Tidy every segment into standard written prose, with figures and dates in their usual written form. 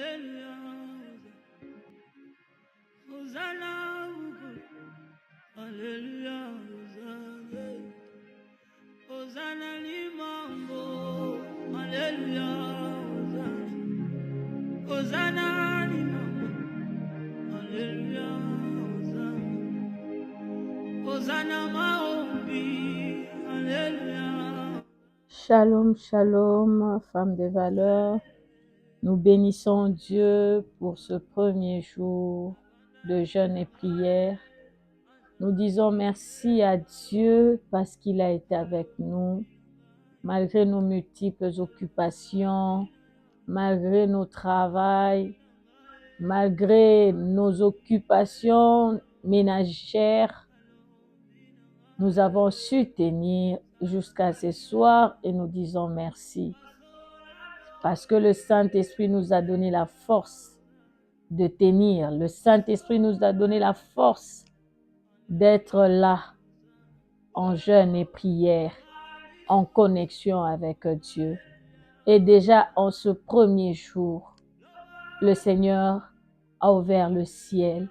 Alléluia. Hosanna. Alléluia. Hosanna limambo. Alléluia. Hosanna limambo. Alléluia. Hosanna maombi. Alléluia. Shalom, shalom, femmes de valeur. Nous bénissons Dieu pour ce premier jour de jeûne et prière. Nous disons merci à Dieu parce qu'il a été avec nous, malgré nos multiples occupations, malgré nos travails, malgré nos occupations ménagères. Nous avons su tenir jusqu'à ce soir et nous disons merci. Parce que le Saint-Esprit nous a donné la force de tenir. Le Saint-Esprit nous a donné la force d'être là, en jeûne et prière, en connexion avec Dieu. Et déjà en ce premier jour, le Seigneur a ouvert le ciel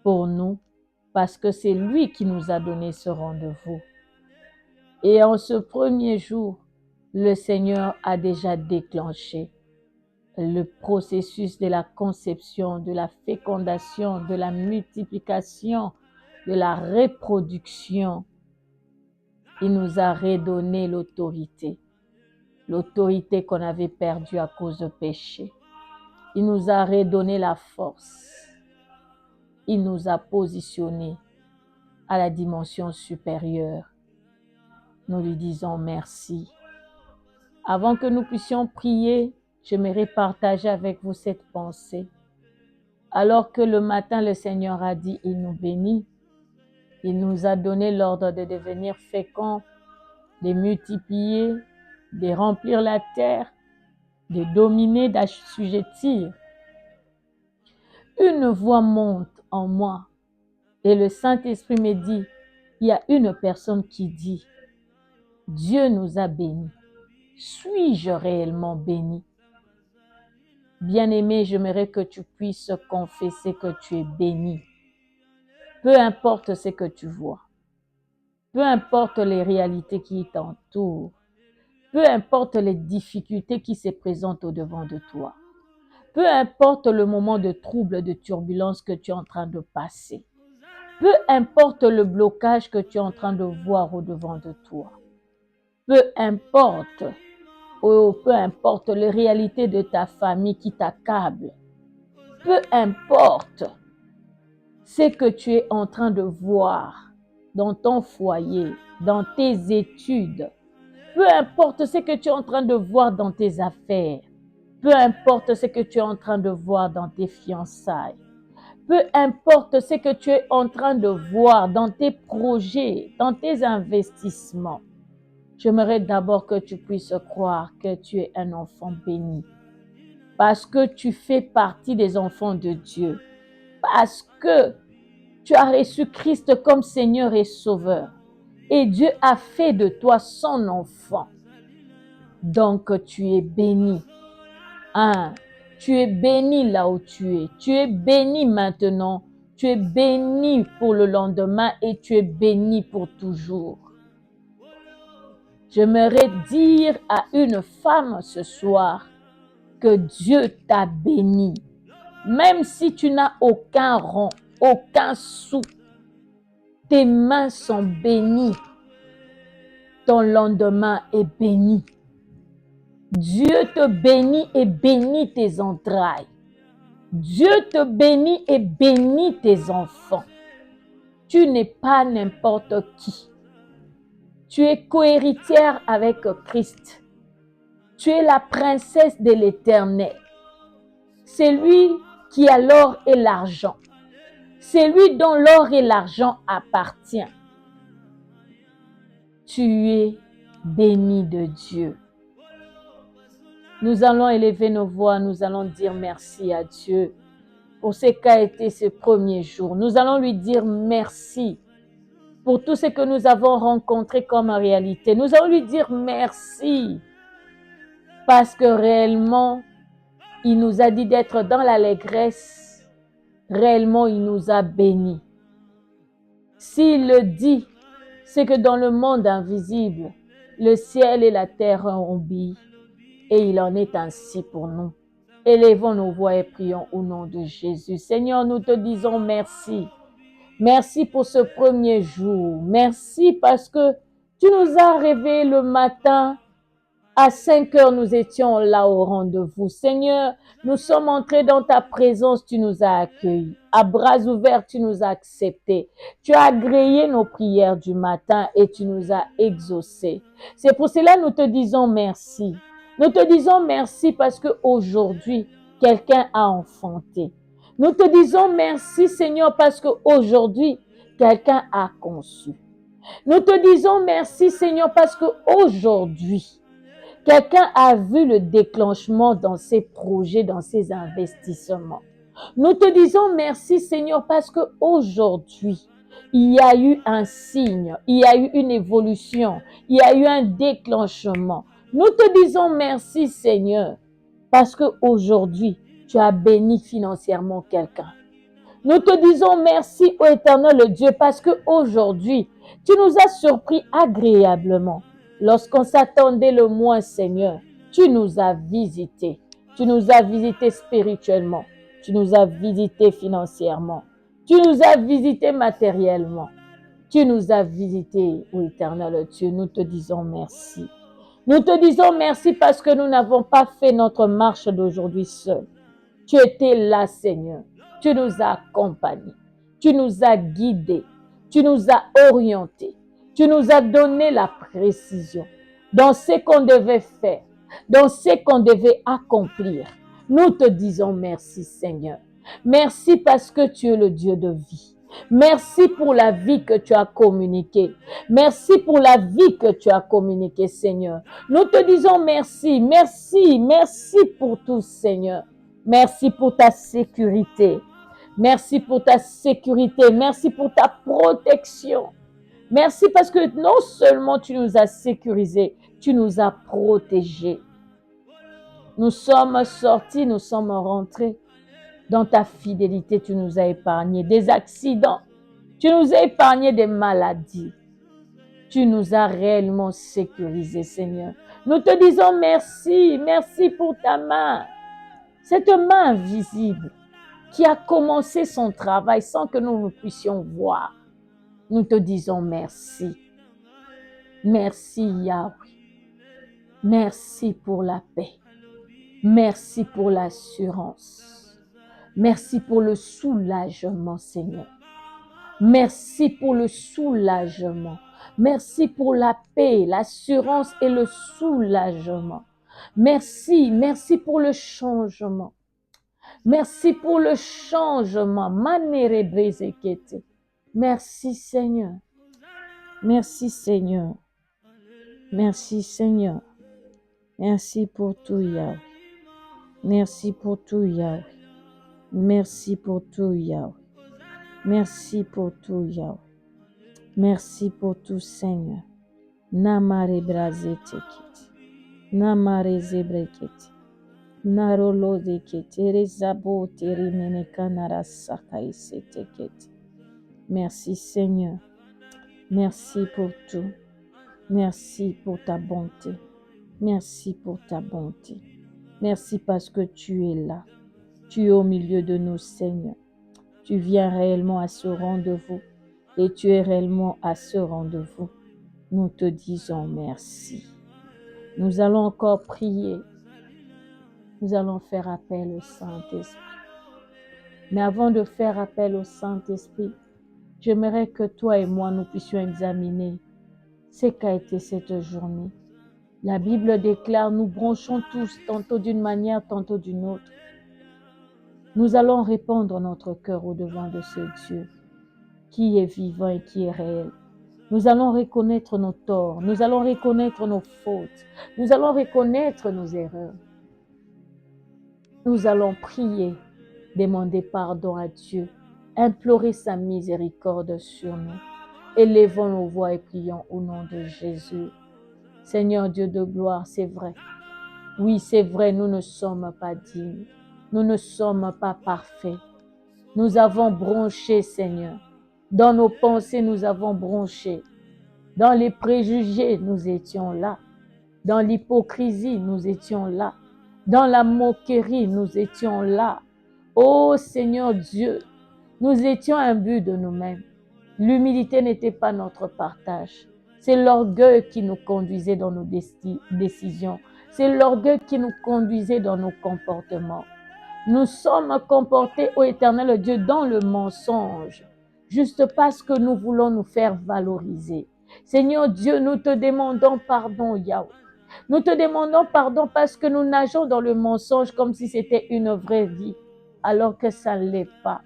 pour nous, parce que c'est lui qui nous a donné ce rendez-vous. Et en ce premier jour, le Seigneur a déjà déclenché le processus de la conception, de la fécondation, de la multiplication, de la reproduction. Il nous a redonné l'autorité qu'on avait perdue à cause du péché. Il nous a redonné la force. Il nous a positionnés à la dimension supérieure. Nous lui disons merci. Avant que nous puissions prier, j'aimerais partager avec vous cette pensée. Alors que le matin, le Seigneur a dit, il nous bénit. Il nous a donné l'ordre de devenir féconds, de multiplier, de remplir la terre, de dominer, d'assujettir. Une voix monte en moi et le Saint-Esprit me dit, il y a une personne qui dit, Dieu nous a bénis. Suis-je réellement béni? Bien-aimé, j'aimerais que tu puisses confesser que tu es béni. Peu importe ce que tu vois, peu importe les réalités qui t'entourent, peu importe les difficultés qui se présentent au-devant de toi, peu importe le moment de trouble, de turbulence que tu es en train de passer, peu importe le blocage que tu es en train de voir au-devant de toi, peu importe les réalités de ta famille qui t'accablent, peu importe ce que tu es en train de voir dans ton foyer, dans tes études, peu importe ce que tu es en train de voir dans tes affaires, peu importe ce que tu es en train de voir dans tes fiançailles, peu importe ce que tu es en train de voir dans tes projets, dans tes investissements, j'aimerais d'abord que tu puisses croire que tu es un enfant béni. Parce que tu fais partie des enfants de Dieu. Parce que tu as reçu Christ comme Seigneur et Sauveur. Et Dieu a fait de toi son enfant. Donc tu es béni. Tu es béni là où tu es. Tu es béni maintenant. Tu es béni pour le lendemain et tu es béni pour toujours. J'aimerais dire à une femme ce soir que Dieu t'a béni. Même si tu n'as aucun rang, aucun sou, tes mains sont bénies. Ton lendemain est béni. Dieu te bénit et bénit tes entrailles. Dieu te bénit et bénit tes enfants. Tu n'es pas n'importe qui. Tu es cohéritière avec Christ. Tu es la princesse de l'Éternel. C'est lui qui a l'or et l'argent. C'est lui dont l'or et l'argent appartiennent. Tu es béni de Dieu. Nous allons élever nos voix, nous allons dire merci à Dieu pour ce qu'a été ce premier jour. Nous allons lui dire merci pour tout ce que nous avons rencontré comme réalité. Nous allons lui dire merci parce que réellement, Il nous a dit d'être dans l'allégresse. Réellement, il nous a bénis. S'il le dit, c'est que dans le monde invisible, le ciel et la terre ont obéi. Et il en est ainsi pour nous. Élevons nos voix et prions au nom de Jésus. Seigneur, nous te disons merci. Merci pour ce premier jour. Merci parce que tu nous as réveillés le matin. À 5 heures, nous étions là au rendez-vous. Seigneur, nous sommes entrés dans ta présence, tu nous as accueillis. À bras ouverts, tu nous as acceptés. Tu as agréé nos prières du matin et tu nous as exaucés. C'est pour cela que nous te disons merci. Nous te disons merci parce qu'aujourd'hui, quelqu'un a enfanté. Nous te disons merci, Seigneur, parce qu'aujourd'hui, quelqu'un a conçu. Nous te disons merci, Seigneur, parce qu'aujourd'hui, quelqu'un a vu le déclenchement dans ses projets, dans ses investissements. Nous te disons merci, Seigneur, parce qu'aujourd'hui, il y a eu un signe, il y a eu une évolution, il y a eu un déclenchement. Nous te disons merci, Seigneur, parce qu'aujourd'hui, tu as béni financièrement quelqu'un. Nous te disons merci, ô Éternel Dieu, parce qu'aujourd'hui, tu nous as surpris agréablement. Lorsqu'on s'attendait le moins, Seigneur, tu nous as visités. Tu nous as visités spirituellement. Tu nous as visités financièrement. Tu nous as visités matériellement. Tu nous as visités, ô Éternel Dieu. Nous te disons merci. Nous te disons merci parce que nous n'avons pas fait notre marche d'aujourd'hui seul. Tu étais là, Seigneur. Tu nous as accompagnés. Tu nous as guidés. Tu nous as orientés. Tu nous as donné la précision dans ce qu'on devait faire, dans ce qu'on devait accomplir. Nous te disons merci, Seigneur. Merci parce que tu es le Dieu de vie. Merci pour la vie que tu as communiquée. Merci pour la vie que tu as communiquée, Seigneur. Nous te disons merci, merci, merci pour tout, Seigneur. Merci pour ta sécurité. Merci pour ta sécurité. Merci pour ta protection. Merci parce que non seulement tu nous as sécurisés, tu nous as protégés. Nous sommes sortis, nous sommes rentrés. Dans ta fidélité, tu nous as épargné des accidents. Tu nous as épargné des maladies. Tu nous as réellement sécurisés, Seigneur. Nous te disons merci. Merci pour ta main. Cette main invisible qui a commencé son travail sans que nous puissions voir. Nous te disons merci. Merci Yahweh. Merci pour la paix. Merci pour l'assurance. Merci pour le soulagement, Seigneur. Merci pour le soulagement. Merci pour la paix, l'assurance et le soulagement. Merci, merci pour le changement. Merci pour le changement. Merci Seigneur. Merci Seigneur. Merci Seigneur. Merci pour tout Yahweh. Merci pour tout Yahweh. Merci pour tout Yahweh. Merci pour tout Yahweh. Merci pour tout Seigneur. Namare brazetekiti. Namare zebreketi. Narolo dekete rezabo terimene kanara sakaiseteketi. Merci Seigneur. Merci pour tout. Merci pour ta bonté. Merci pour ta bonté. Merci parce que tu es là. Tu es au milieu de nous, Seigneur. Tu viens réellement à ce rendez-vous et tu es réellement à ce rendez-vous. Nous te disons merci. Nous allons encore prier. Nous allons faire appel au Saint-Esprit. Mais avant de faire appel au Saint-Esprit, j'aimerais que toi et moi, nous puissions examiner ce qu'a été cette journée. La Bible déclare, nous bronchons tous, tantôt d'une manière, tantôt d'une autre. Nous allons répandre notre cœur au-devant de ce Dieu qui est vivant et qui est réel. Nous allons reconnaître nos torts, nous allons reconnaître nos fautes, nous allons reconnaître nos erreurs. Nous allons prier, demander pardon à Dieu, implorer sa miséricorde sur nous. Élevons nos voix et prions au nom de Jésus. Seigneur Dieu de gloire, c'est vrai. Oui, c'est vrai, nous ne sommes pas dignes. Nous ne sommes pas parfaits. Nous avons bronché, Seigneur. Dans nos pensées, nous avons bronché. Dans les préjugés, nous étions là. Dans l'hypocrisie, nous étions là. Dans la moquerie, nous étions là. Ô Seigneur Dieu, nous étions imbus de nous-mêmes. L'humilité n'était pas notre partage. C'est l'orgueil qui nous conduisait dans nos décisions. C'est l'orgueil qui nous conduisait dans nos comportements. Nous sommes comportés, ô Éternel Dieu, dans le mensonge, juste parce que nous voulons nous faire valoriser. Seigneur Dieu, nous te demandons pardon, Yahweh. Nous te demandons pardon parce que nous nageons dans le mensonge comme si c'était une vraie vie, alors que ça ne l'est pas.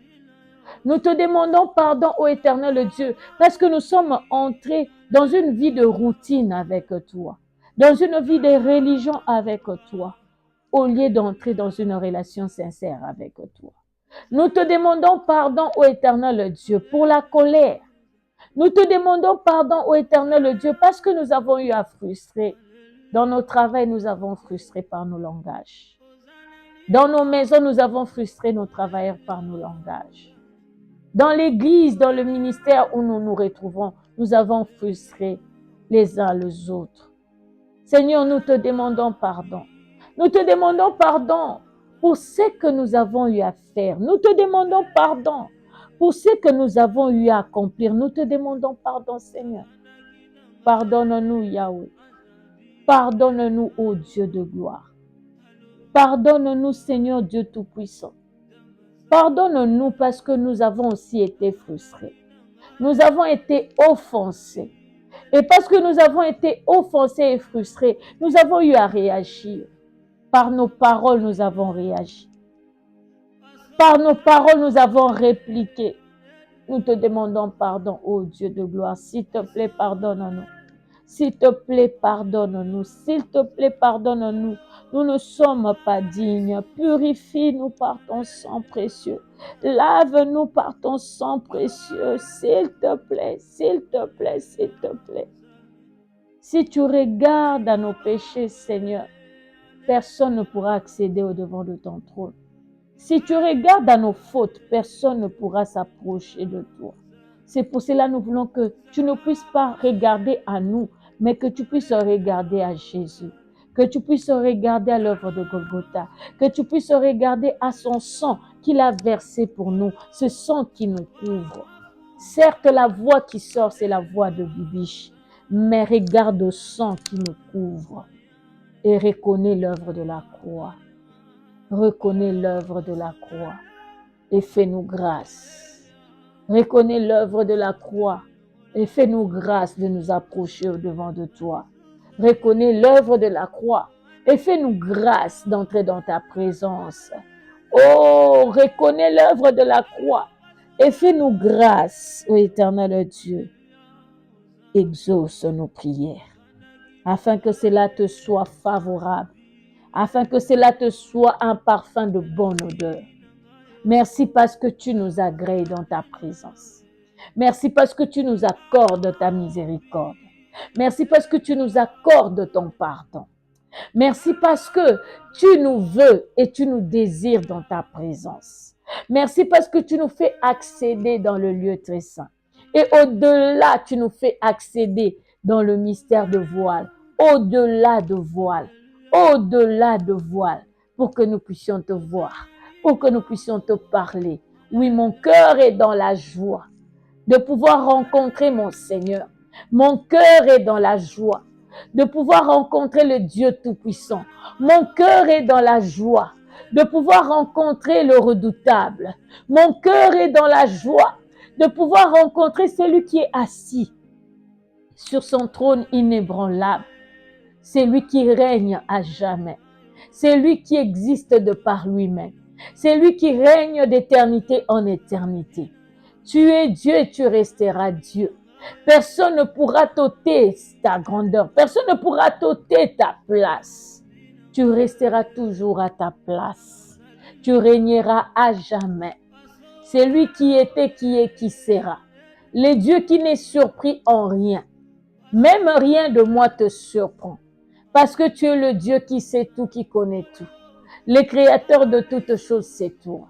Nous te demandons pardon, ô Éternel Dieu, parce que nous sommes entrés dans une vie de routine avec toi, dans une vie de religion avec toi, au lieu d'entrer dans une relation sincère avec toi. Nous te demandons pardon, ô Éternel Dieu, pour la colère. Nous te demandons pardon, ô Éternel Dieu, parce que nous avons eu à frustrer. Dans nos travails, nous avons frustré par nos langages. Dans nos maisons, nous avons frustré nos travailleurs par nos langages. Dans l'église, dans le ministère où nous nous retrouvons, nous avons frustré les uns les autres. Seigneur, nous te demandons pardon. Nous te demandons pardon pour ce que nous avons eu à faire. Nous te demandons pardon pour ce que nous avons eu à accomplir. Nous te demandons pardon, Seigneur. Pardonne-nous, Yahweh. Pardonne-nous, ô Dieu de gloire. Pardonne-nous, Seigneur Dieu Tout-Puissant. Pardonne-nous parce que nous avons aussi été frustrés. Nous avons été offensés. Et parce que nous avons été offensés et frustrés, nous avons eu à réagir. Par nos paroles, nous avons réagi. Par nos paroles, nous avons répliqué. Nous te demandons pardon, ô Dieu de gloire. S'il te plaît, pardonne-nous. S'il te plaît, pardonne-nous. S'il te plaît, pardonne-nous. Nous ne sommes pas dignes. Purifie-nous par ton sang précieux. Lave-nous par ton sang précieux. S'il te plaît, s'il te plaît, s'il te plaît. Si tu regardes à nos péchés, Seigneur, personne ne pourra accéder au-devant de ton trône. Si tu regardes à nos fautes, personne ne pourra s'approcher de toi. C'est pour cela que nous voulons que tu ne puisses pas regarder à nous, mais que tu puisses regarder à Jésus. Que tu puisses regarder à l'œuvre de Golgotha. Que tu puisses regarder à son sang qu'il a versé pour nous. Ce sang qui nous couvre. Certes, la voix qui sort, c'est la voix de Bibiche. Mais regarde au sang qui nous couvre. Et reconnais l'œuvre de la croix. Reconnais l'œuvre de la croix et fais-nous grâce. Reconnais l'œuvre de la croix et fais-nous grâce de nous approcher au-devant de toi. Reconnais l'œuvre de la croix et fais-nous grâce d'entrer dans ta présence. Oh, reconnais l'œuvre de la croix et fais-nous grâce, ô Éternel Dieu. Exauce nos prières afin que cela te soit favorable. Afin que cela te soit un parfum de bonne odeur. Merci parce que tu nous agrées dans ta présence. Merci parce que tu nous accordes ta miséricorde. Merci parce que tu nous accordes ton pardon. Merci parce que tu nous veux et tu nous désires dans ta présence. Merci parce que tu nous fais accéder dans le lieu très saint. Et au-delà, tu nous fais accéder dans le mystère de voile. Au-delà de voile. Au-delà de voile, pour que nous puissions te voir, pour que nous puissions te parler. Oui, mon cœur est dans la joie de pouvoir rencontrer mon Seigneur. Mon cœur est dans la joie de pouvoir rencontrer le Dieu Tout-Puissant. Mon cœur est dans la joie de pouvoir rencontrer le redoutable. Mon cœur est dans la joie de pouvoir rencontrer celui qui est assis sur son trône inébranlable. C'est lui qui règne à jamais. C'est lui qui existe de par lui-même. C'est lui qui règne d'éternité en éternité. Tu es Dieu et tu resteras Dieu. Personne ne pourra t'ôter ta grandeur. Personne ne pourra t'ôter ta place. Tu resteras toujours à ta place. Tu régneras à jamais. C'est lui qui était, qui est, qui sera. Le Dieu qui n'est surpris en rien. Même rien de moi te surprend. Parce que tu es le Dieu qui sait tout, qui connaît tout. Le créateur de toutes choses, c'est toi.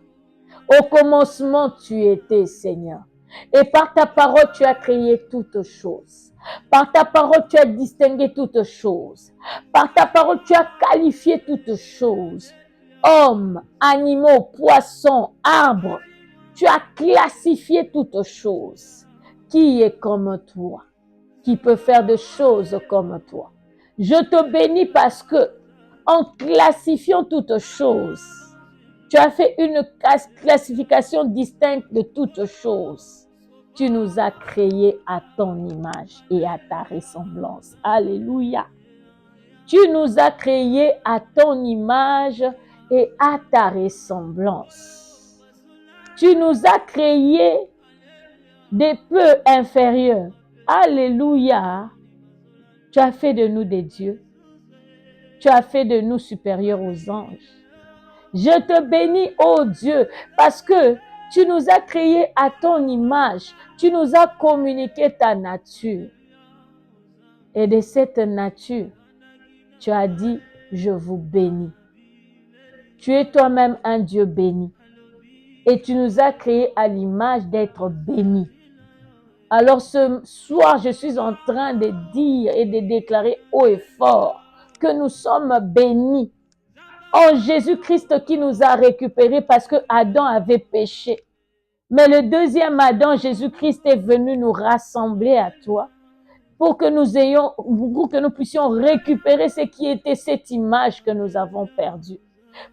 Au commencement, tu étais, Seigneur. Et par ta parole, tu as créé toutes choses. Par ta parole, tu as distingué toutes choses. Par ta parole, tu as qualifié toutes choses. Hommes, animaux, poissons, arbres. Tu as classifié toutes choses. Qui est comme toi? Qui peut faire des choses comme toi? Je te bénis parce que, en classifiant toutes choses, tu as fait une classification distincte de toutes choses. Tu nous as créés à ton image et à ta ressemblance. Alléluia. Tu nous as créés à ton image et à ta ressemblance. Tu nous as créés des peu inférieurs. Alléluia. Tu as fait de nous des dieux. Tu as fait de nous supérieurs aux anges. Je te bénis, ô Dieu, parce que tu nous as créés à ton image. Tu nous as communiqué ta nature. Et de cette nature, tu as dit, je vous bénis. Tu es toi-même un Dieu béni. Et tu nous as créés à l'image d'être bénis. Alors ce soir, je suis en train de dire et de déclarer haut et fort que nous sommes bénis en Jésus-Christ qui nous a récupérés parce que Adam avait péché. Mais le deuxième Adam, Jésus-Christ, est venu nous rassembler à toi pour que nous puissions récupérer ce qui était cette image que nous avons perdue.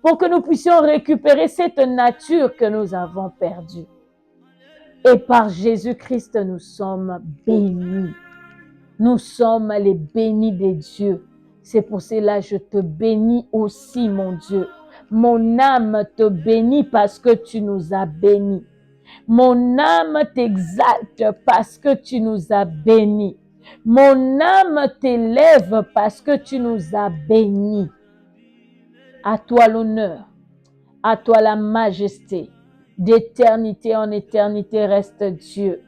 Pour que nous puissions récupérer cette nature que nous avons perdue. Et par Jésus-Christ, nous sommes bénis. Nous sommes les bénis de Dieu. C'est pour cela que je te bénis aussi, mon Dieu. Mon âme te bénit parce que tu nous as bénis. Mon âme t'exalte parce que tu nous as bénis. Mon âme t'élève parce que tu nous as bénis. À toi l'honneur, à toi la majesté. D'éternité en éternité reste Dieu.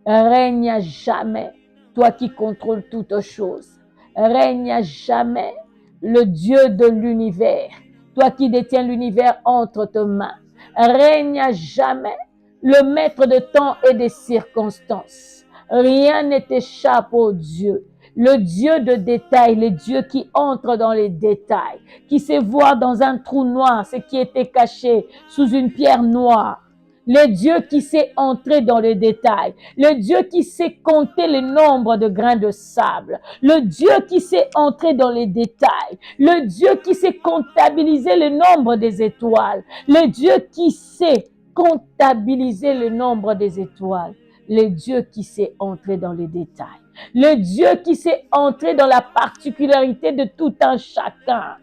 Règne à jamais, toi qui contrôles toutes choses. Règne à jamais, le Dieu de l'univers, toi qui détiens l'univers entre tes mains. Règne à jamais, le maître de temps et des circonstances. Rien ne t'échappe, ô Dieu. Le Dieu de détails, le Dieu qui entre dans les détails, qui sait voir dans un trou noir ce qui était caché sous une pierre noire. Le Dieu qui sait entrer dans les détails. Le Dieu qui sait compter le nombre de grains de sable. Le Dieu qui sait entrer dans les détails. Le Dieu qui sait comptabiliser le nombre des étoiles. Le Dieu qui sait comptabiliser le nombre des étoiles. Le Dieu qui sait entrer dans les détails. Le Dieu qui sait entrer dans la particularité de tout un chacun.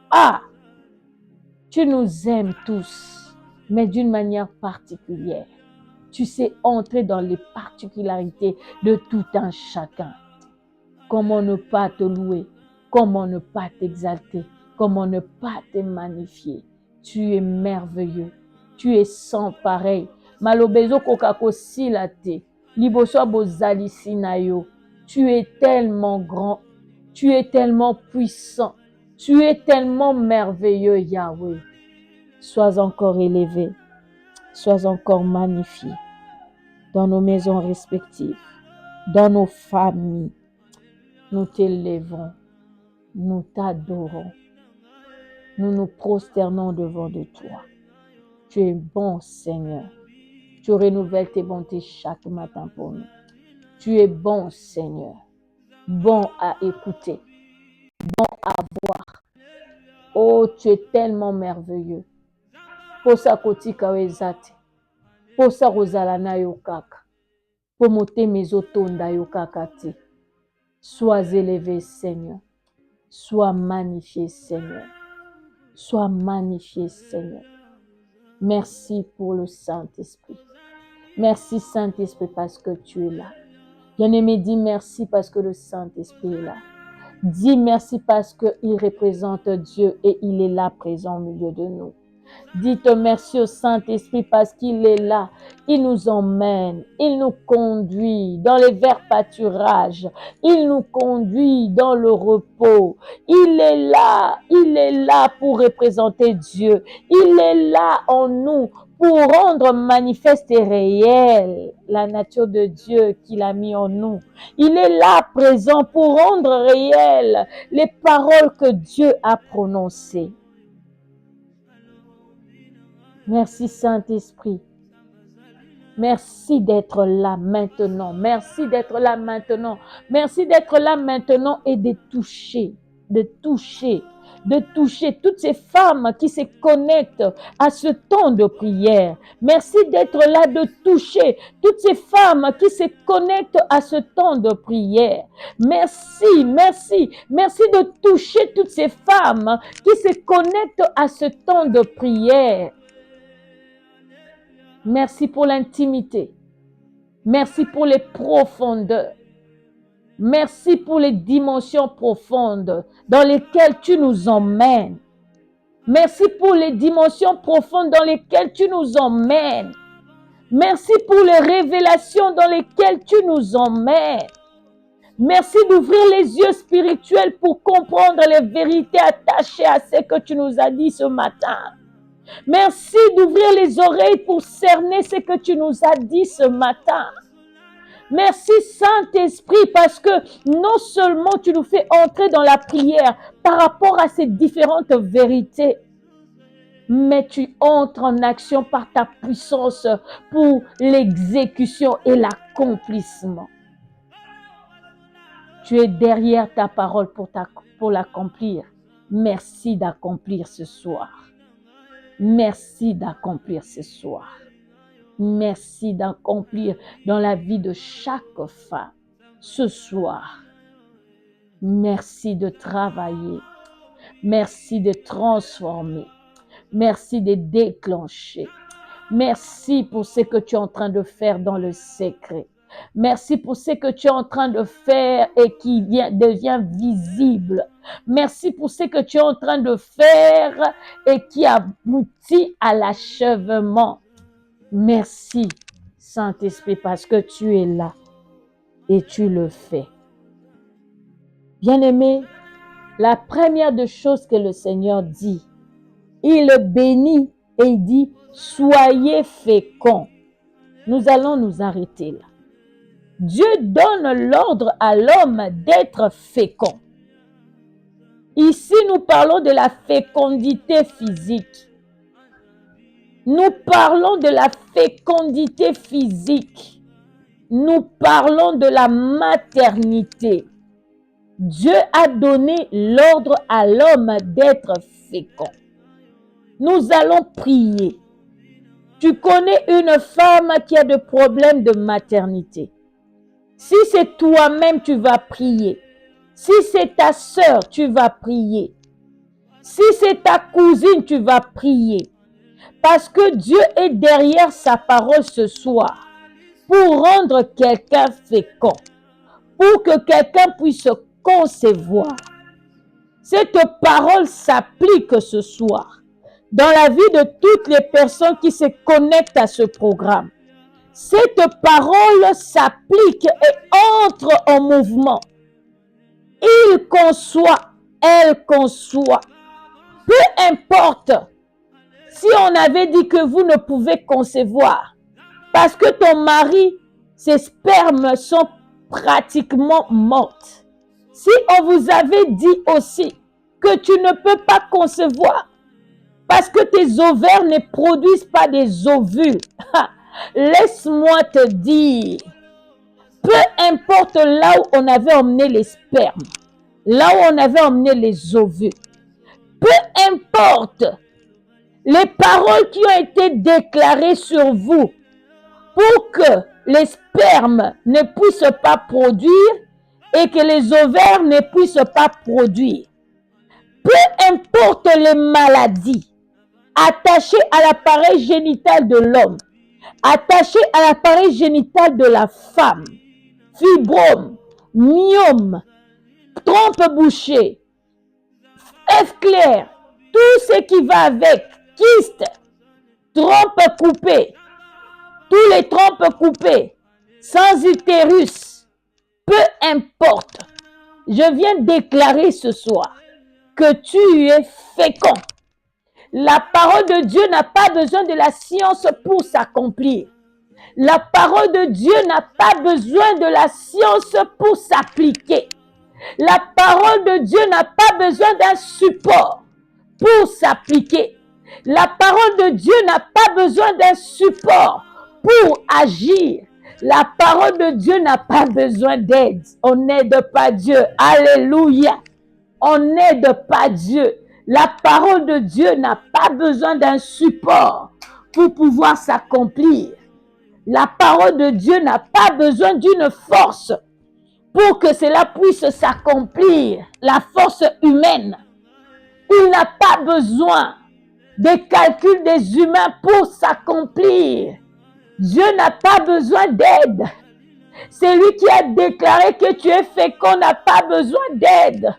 Ah, tu nous aimes tous, mais d'une manière particulière. Tu sais entrer dans les particularités de tout un chacun. Comment ne pas te louer? Comment ne pas t'exalter? Comment ne pas te magnifier? Tu es merveilleux. Tu es sans pareil. Malobezo kokako silate. Liboso bozali sinayo. Tu es tellement grand. Tu es tellement puissant. Tu es tellement merveilleux, Yahweh. Sois encore élevé. Sois encore magnifié dans nos maisons respectives, dans nos familles. Nous t'élèvons, nous t'adorons, nous nous prosternons devant de toi. Tu es bon, Seigneur. Tu renouvelles tes bontés chaque matin pour nous. Tu es bon, Seigneur. Bon à écouter, bon à voir. Oh, tu es tellement merveilleux. Posa kotika wezate. Posa rozalana yokaka. Pomote mezotonda yokaka te. Sois élevé, Seigneur. Sois magnifié, Seigneur. Sois magnifié, Seigneur. Merci pour le Saint-Esprit. Merci, Saint-Esprit, parce que tu es là. Bien-aimé, dis merci parce que le Saint-Esprit est là. Dis merci parce qu'il représente Dieu et il est là présent au milieu de nous. Dites merci au Saint-Esprit parce qu'il est là. Il nous emmène, il nous conduit dans les verts pâturages, il nous conduit dans le repos. Il est là pour représenter Dieu. Il est là en nous pour rendre manifeste et réelle la nature de Dieu qu'il a mis en nous. Il est là présent pour rendre réelles les paroles que Dieu a prononcées. Merci Saint-Esprit. Merci d'être là maintenant. Merci d'être là maintenant. Merci d'être là maintenant et de toucher toutes ces femmes qui se connectent à ce temps de prière. Merci d'être là, de toucher toutes ces femmes qui se connectent à ce temps de prière. Merci de toucher toutes ces femmes qui se connectent à ce temps de prière. Merci pour l'intimité. Merci pour les profondeurs. Merci pour les dimensions profondes dans lesquelles tu nous emmènes. Merci pour les dimensions profondes dans lesquelles tu nous emmènes. Merci pour les révélations dans lesquelles tu nous emmènes. Merci d'ouvrir les yeux spirituels pour comprendre les vérités attachées à ce que tu nous as dit ce matin. Merci d'ouvrir les oreilles pour cerner ce que tu nous as dit ce matin. Merci Saint-Esprit parce que non seulement tu nous fais entrer dans la prière par rapport à ces différentes vérités, mais tu entres en action par ta puissance pour l'exécution et l'accomplissement. Tu es derrière ta parole pour l'accomplir. Merci d'accomplir ce soir. Merci d'accomplir ce soir. Merci d'accomplir dans la vie de chaque femme ce soir. Merci de travailler. Merci de transformer. Merci de déclencher. Merci pour ce que tu es en train de faire dans le secret. Merci pour ce que tu es en train de faire et qui devient visible. Merci pour ce que tu es en train de faire et qui aboutit à l'achèvement. Merci, Saint-Esprit, parce que tu es là et tu le fais. Bien-aimé, la première des choses que le Seigneur dit, il bénit et il dit, soyez féconds. Nous allons nous arrêter là. Dieu donne l'ordre à l'homme d'être fécond. Ici, nous parlons de la fécondité physique. Nous parlons de la fécondité physique. Nous parlons de la maternité. Dieu a donné l'ordre à l'homme d'être fécond. Nous allons prier. Tu connais une femme qui a des problèmes de maternité. Si c'est toi-même, tu vas prier. Si c'est ta sœur, tu vas prier. Si c'est ta cousine, tu vas prier. Parce que Dieu est derrière sa parole ce soir pour rendre quelqu'un fécond, pour que quelqu'un puisse concevoir. Cette parole s'applique ce soir dans la vie de toutes les personnes qui se connectent à ce programme. Cette parole s'applique et entre en mouvement. Il conçoit, elle conçoit. Peu importe si on avait dit que vous ne pouvez concevoir, parce que ton mari, ses spermes sont pratiquement mortes. Si on vous avait dit aussi que tu ne peux pas concevoir, parce que tes ovaires ne produisent pas des ovules, laisse-moi te dire, peu importe là où on avait emmené les spermes, là où on avait emmené les ovules, peu importe les paroles qui ont été déclarées sur vous pour que les spermes ne puissent pas produire et que les ovaires ne puissent pas produire. Peu importe les maladies attachées à l'appareil génital de l'homme, attachées à l'appareil génital de la femme, fibrome, myome, trompe bouchée, œuf clair, tout ce qui va avec, kystes, trompes coupées, tous les trompes coupées, sans utérus, peu importe. Je viens déclarer ce soir que tu es fécond. La parole de Dieu n'a pas besoin de la science pour s'accomplir. La parole de Dieu n'a pas besoin de la science pour s'appliquer. La parole de Dieu n'a pas besoin d'un support pour s'appliquer. La parole de Dieu n'a pas besoin d'un support pour agir. La parole de Dieu n'a pas besoin d'aide. On n'aide pas Dieu. Alléluia. On n'aide pas Dieu. La parole de Dieu n'a pas besoin d'un support pour pouvoir s'accomplir. La parole de Dieu n'a pas besoin d'une force pour que cela puisse s'accomplir. La force humaine. Il n'a pas besoin des calculs des humains pour s'accomplir. Dieu n'a pas besoin d'aide. C'est lui qui a déclaré que tu es fécond, n'a pas besoin d'aide.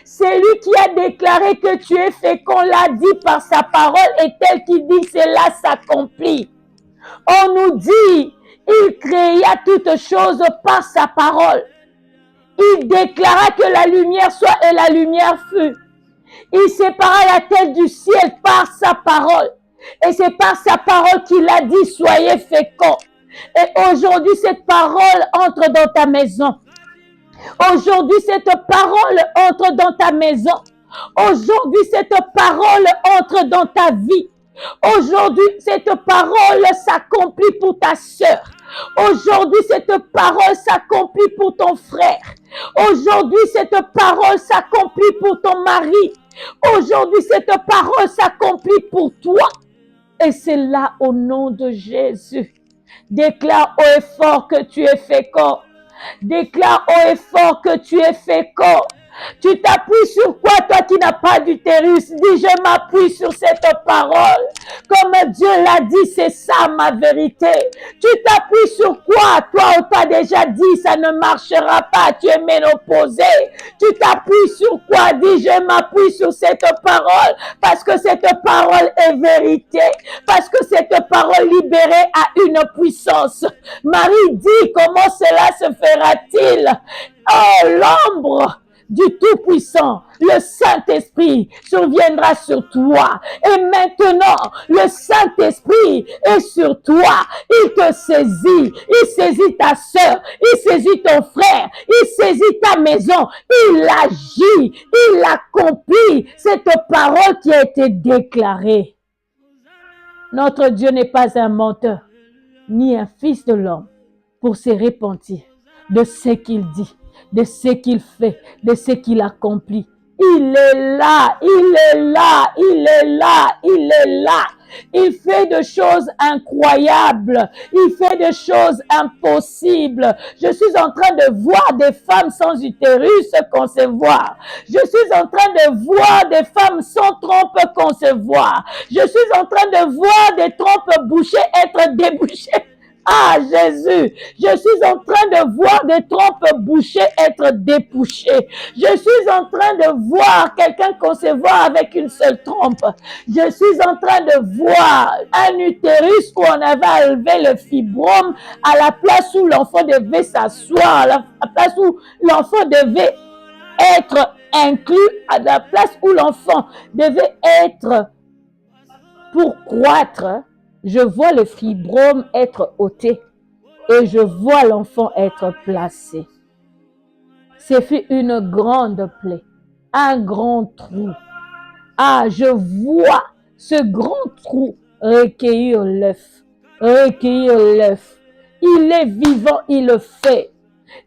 C'est lui qui a déclaré que tu es fécond, l'a dit par sa parole, et tel qu'il dit, cela s'accomplit. On nous dit, il créa toutes choses par sa parole. Il déclara que la lumière soit et la lumière fut. Il sépara la terre du ciel par sa parole. Et c'est par sa parole qu'il a dit, soyez féconds. Et aujourd'hui, cette parole entre dans ta maison. Aujourd'hui, cette parole entre dans ta maison. Aujourd'hui, cette parole entre dans ta vie. Aujourd'hui, cette parole s'accomplit pour ta sœur. Aujourd'hui, cette parole s'accomplit pour ton frère. Aujourd'hui, cette parole s'accomplit pour ton mari. Aujourd'hui, cette parole s'accomplit pour toi. Et c'est là au nom de Jésus. Déclare haut et fort que tu es fécond. Déclare haut et fort que tu es fécond. Tu t'appuies sur quoi, toi qui n'as pas d'utérus? Dis, je m'appuie sur cette parole. Comme Dieu l'a dit, c'est ça ma vérité. Tu t'appuies sur quoi, toi, on t'a déjà dit, ça ne marchera pas, tu es ménopausé. Tu t'appuies sur quoi? Dis, je m'appuie sur cette parole, parce que cette parole est vérité, parce que cette parole libérée a une puissance. Marie dit, comment cela se fera-t-il? Oh, l'ombre du Tout-Puissant, le Saint-Esprit surviendra sur toi. Et maintenant, le Saint-Esprit est sur toi. Il te saisit. Il saisit ta sœur. Il saisit ton frère. Il saisit ta maison. Il agit. Il accomplit cette parole qui a été déclarée. Notre Dieu n'est pas un menteur, ni un fils de l'homme pour se repentir de ce qu'il dit, de ce qu'il fait, de ce qu'il accomplit. Il est là, il est là, il est là, il est là. Il fait des choses incroyables. Il fait des choses impossibles. Je suis en train de voir des femmes sans utérus concevoir. Je suis en train de voir des femmes sans trompe concevoir. Je suis en train de voir des trompes bouchées être débouchées. Ah, Jésus, je suis en train de voir des trompes bouchées être dépouchées. Je suis en train de voir quelqu'un concevoir avec une seule trompe. Je suis en train de voir un utérus où on avait enlevé le fibrome à la place où l'enfant devait s'asseoir, à la place où l'enfant devait être inclus, à la place où l'enfant devait être pour croître. Je vois le fibrome être ôté et je vois l'enfant être placé. C'est fait une grande plaie, un grand trou. Ah, je vois ce grand trou recueillir l'œuf, recueillir l'œuf. Il est vivant, il le fait.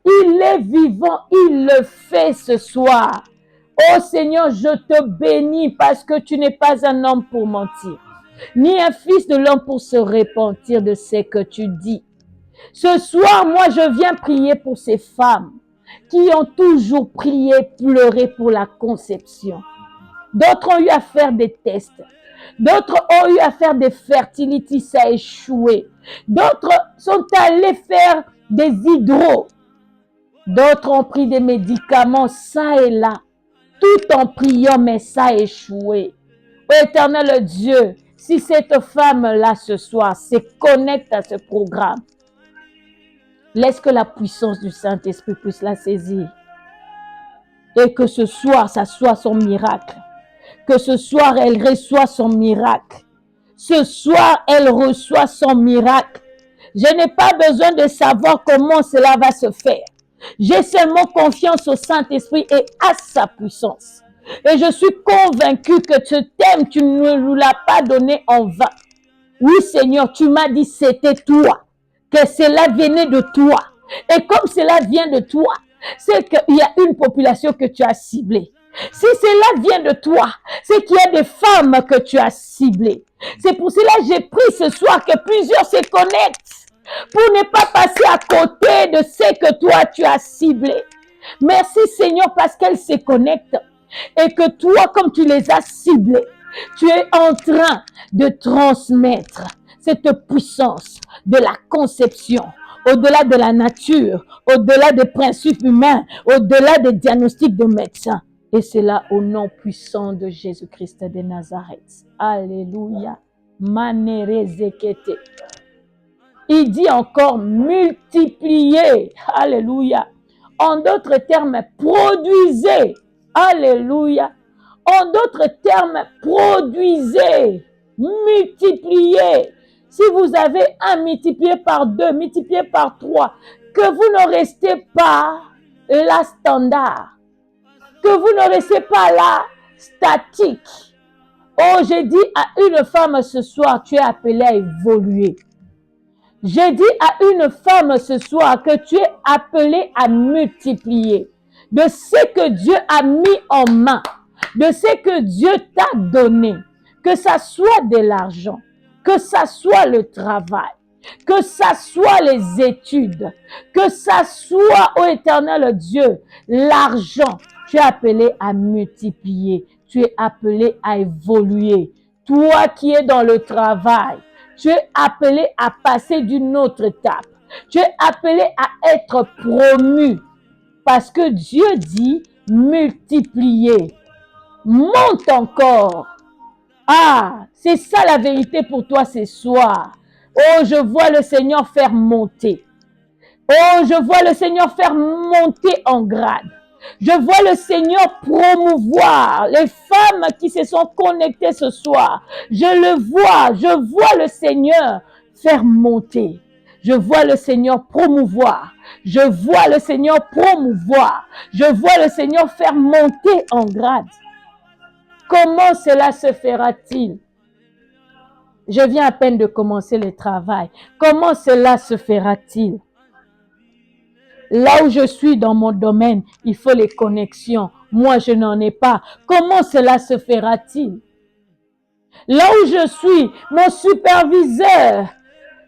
Il est vivant, il le fait ce soir. Oh Seigneur, je te bénis parce que tu n'es pas un homme pour mentir, ni un fils de l'homme pour se repentir de ce que tu dis. Ce soir, moi, je viens prier pour ces femmes qui ont toujours prié, pleuré pour la conception. D'autres ont eu à faire des tests. D'autres ont eu à faire des fertilités, ça a échoué. D'autres sont allés faire des hydros. D'autres ont pris des médicaments, ça et là, tout en priant, mais ça a échoué. Ô Éternel Dieu, Si cette femme-là ce soir se connecte à ce programme, laisse que la puissance du Saint-Esprit puisse la saisir. Et que ce soir, ça soit son miracle. Que ce soir, elle reçoit son miracle. Ce soir, elle reçoit son miracle. Je n'ai pas besoin de savoir comment cela va se faire. J'ai seulement confiance au Saint-Esprit et à sa puissance. Et je suis convaincue que ce thème, tu ne nous l'as pas donné en vain. Oui, Seigneur, tu m'as dit c'était toi, que cela venait de toi. Et comme cela vient de toi, c'est qu'il y a une population que tu as ciblée. Si cela vient de toi, c'est qu'il y a des femmes que tu as ciblées. C'est pour cela que j'ai pris ce soir que plusieurs se connectent pour ne pas passer à côté de ce que toi tu as ciblé. Merci Seigneur parce qu'elles se connectent et que toi, comme tu les as ciblées, tu es en train de transmettre cette puissance de la conception, au-delà de la nature, au-delà des principes humains, au-delà des diagnostics de médecins. Et c'est là au nom puissant de Jésus-Christ de Nazareth. Alléluia. Manerezekete. Il dit encore multiplier. Alléluia. En d'autres termes, produisez. Alléluia. En d'autres termes, produisez. Multipliez. Si vous avez un, multiplié par 2, multiplié par 3, que vous ne restez pas là standard. Que vous ne restez pas là statique. Oh, j'ai dit à une femme ce soir, tu es appelée à évoluer. J'ai dit à une femme ce soir que tu es appelée à multiplier de ce que Dieu a mis en main, de ce que Dieu t'a donné, que ça soit de l'argent, que ça soit le travail, que ça soit les études, que ça soit, ô éternel Dieu, l'argent. Tu es appelé à multiplier, tu es appelé à évoluer. Toi qui es dans le travail, tu es appelé à passer d'une autre étape. Tu es appelé à être promu parce que Dieu dit multiplier. Monte encore. Ah, c'est ça la vérité pour toi ce soir. Oh, je vois le Seigneur faire monter. Oh, je vois le Seigneur faire monter en grade. Je vois le Seigneur promouvoir les femmes qui se sont connectées ce soir. Je vois le Seigneur faire monter. Je vois le Seigneur promouvoir. Je vois le Seigneur promouvoir. Je vois le Seigneur faire monter en grade. Comment cela se fera-t-il? Je viens à peine de commencer le travail. Comment cela se fera-t-il? Là où je suis dans mon domaine, il faut les connexions. Moi, je n'en ai pas. Comment cela se fera-t-il? Là où je suis, mon superviseur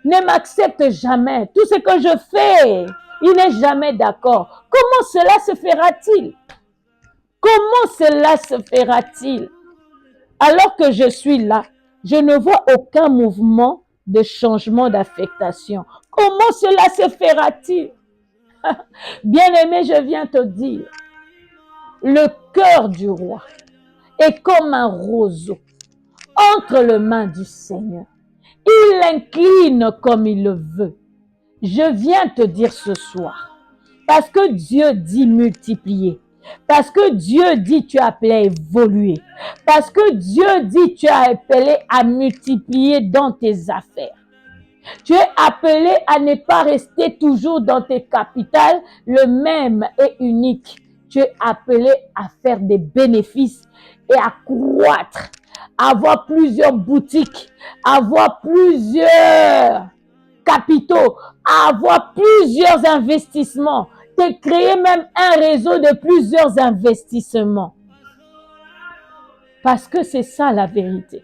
ne m'accepte jamais. Tout ce que je fais, il n'est jamais d'accord. Comment cela se fera-t-il? Comment cela se fera-t-il? Alors que je suis là, je ne vois aucun mouvement de changement d'affectation. Comment cela se fera-t-il? Bien-aimé, je viens te dire, le cœur du roi est comme un roseau entre les mains du Seigneur. Il l'incline comme il le veut. Je viens te dire ce soir, parce que Dieu dit multiplier, parce que Dieu dit tu es appelé à évoluer, parce que Dieu dit tu es appelé à multiplier dans tes affaires. Tu es appelé à ne pas rester toujours dans tes capitales, le même et unique. Tu es appelé à faire des bénéfices et à croître, à avoir plusieurs boutiques, à avoir plusieurs capitaux, à avoir plusieurs investissements, de créer même un réseau de plusieurs investissements. Parce que c'est ça la vérité.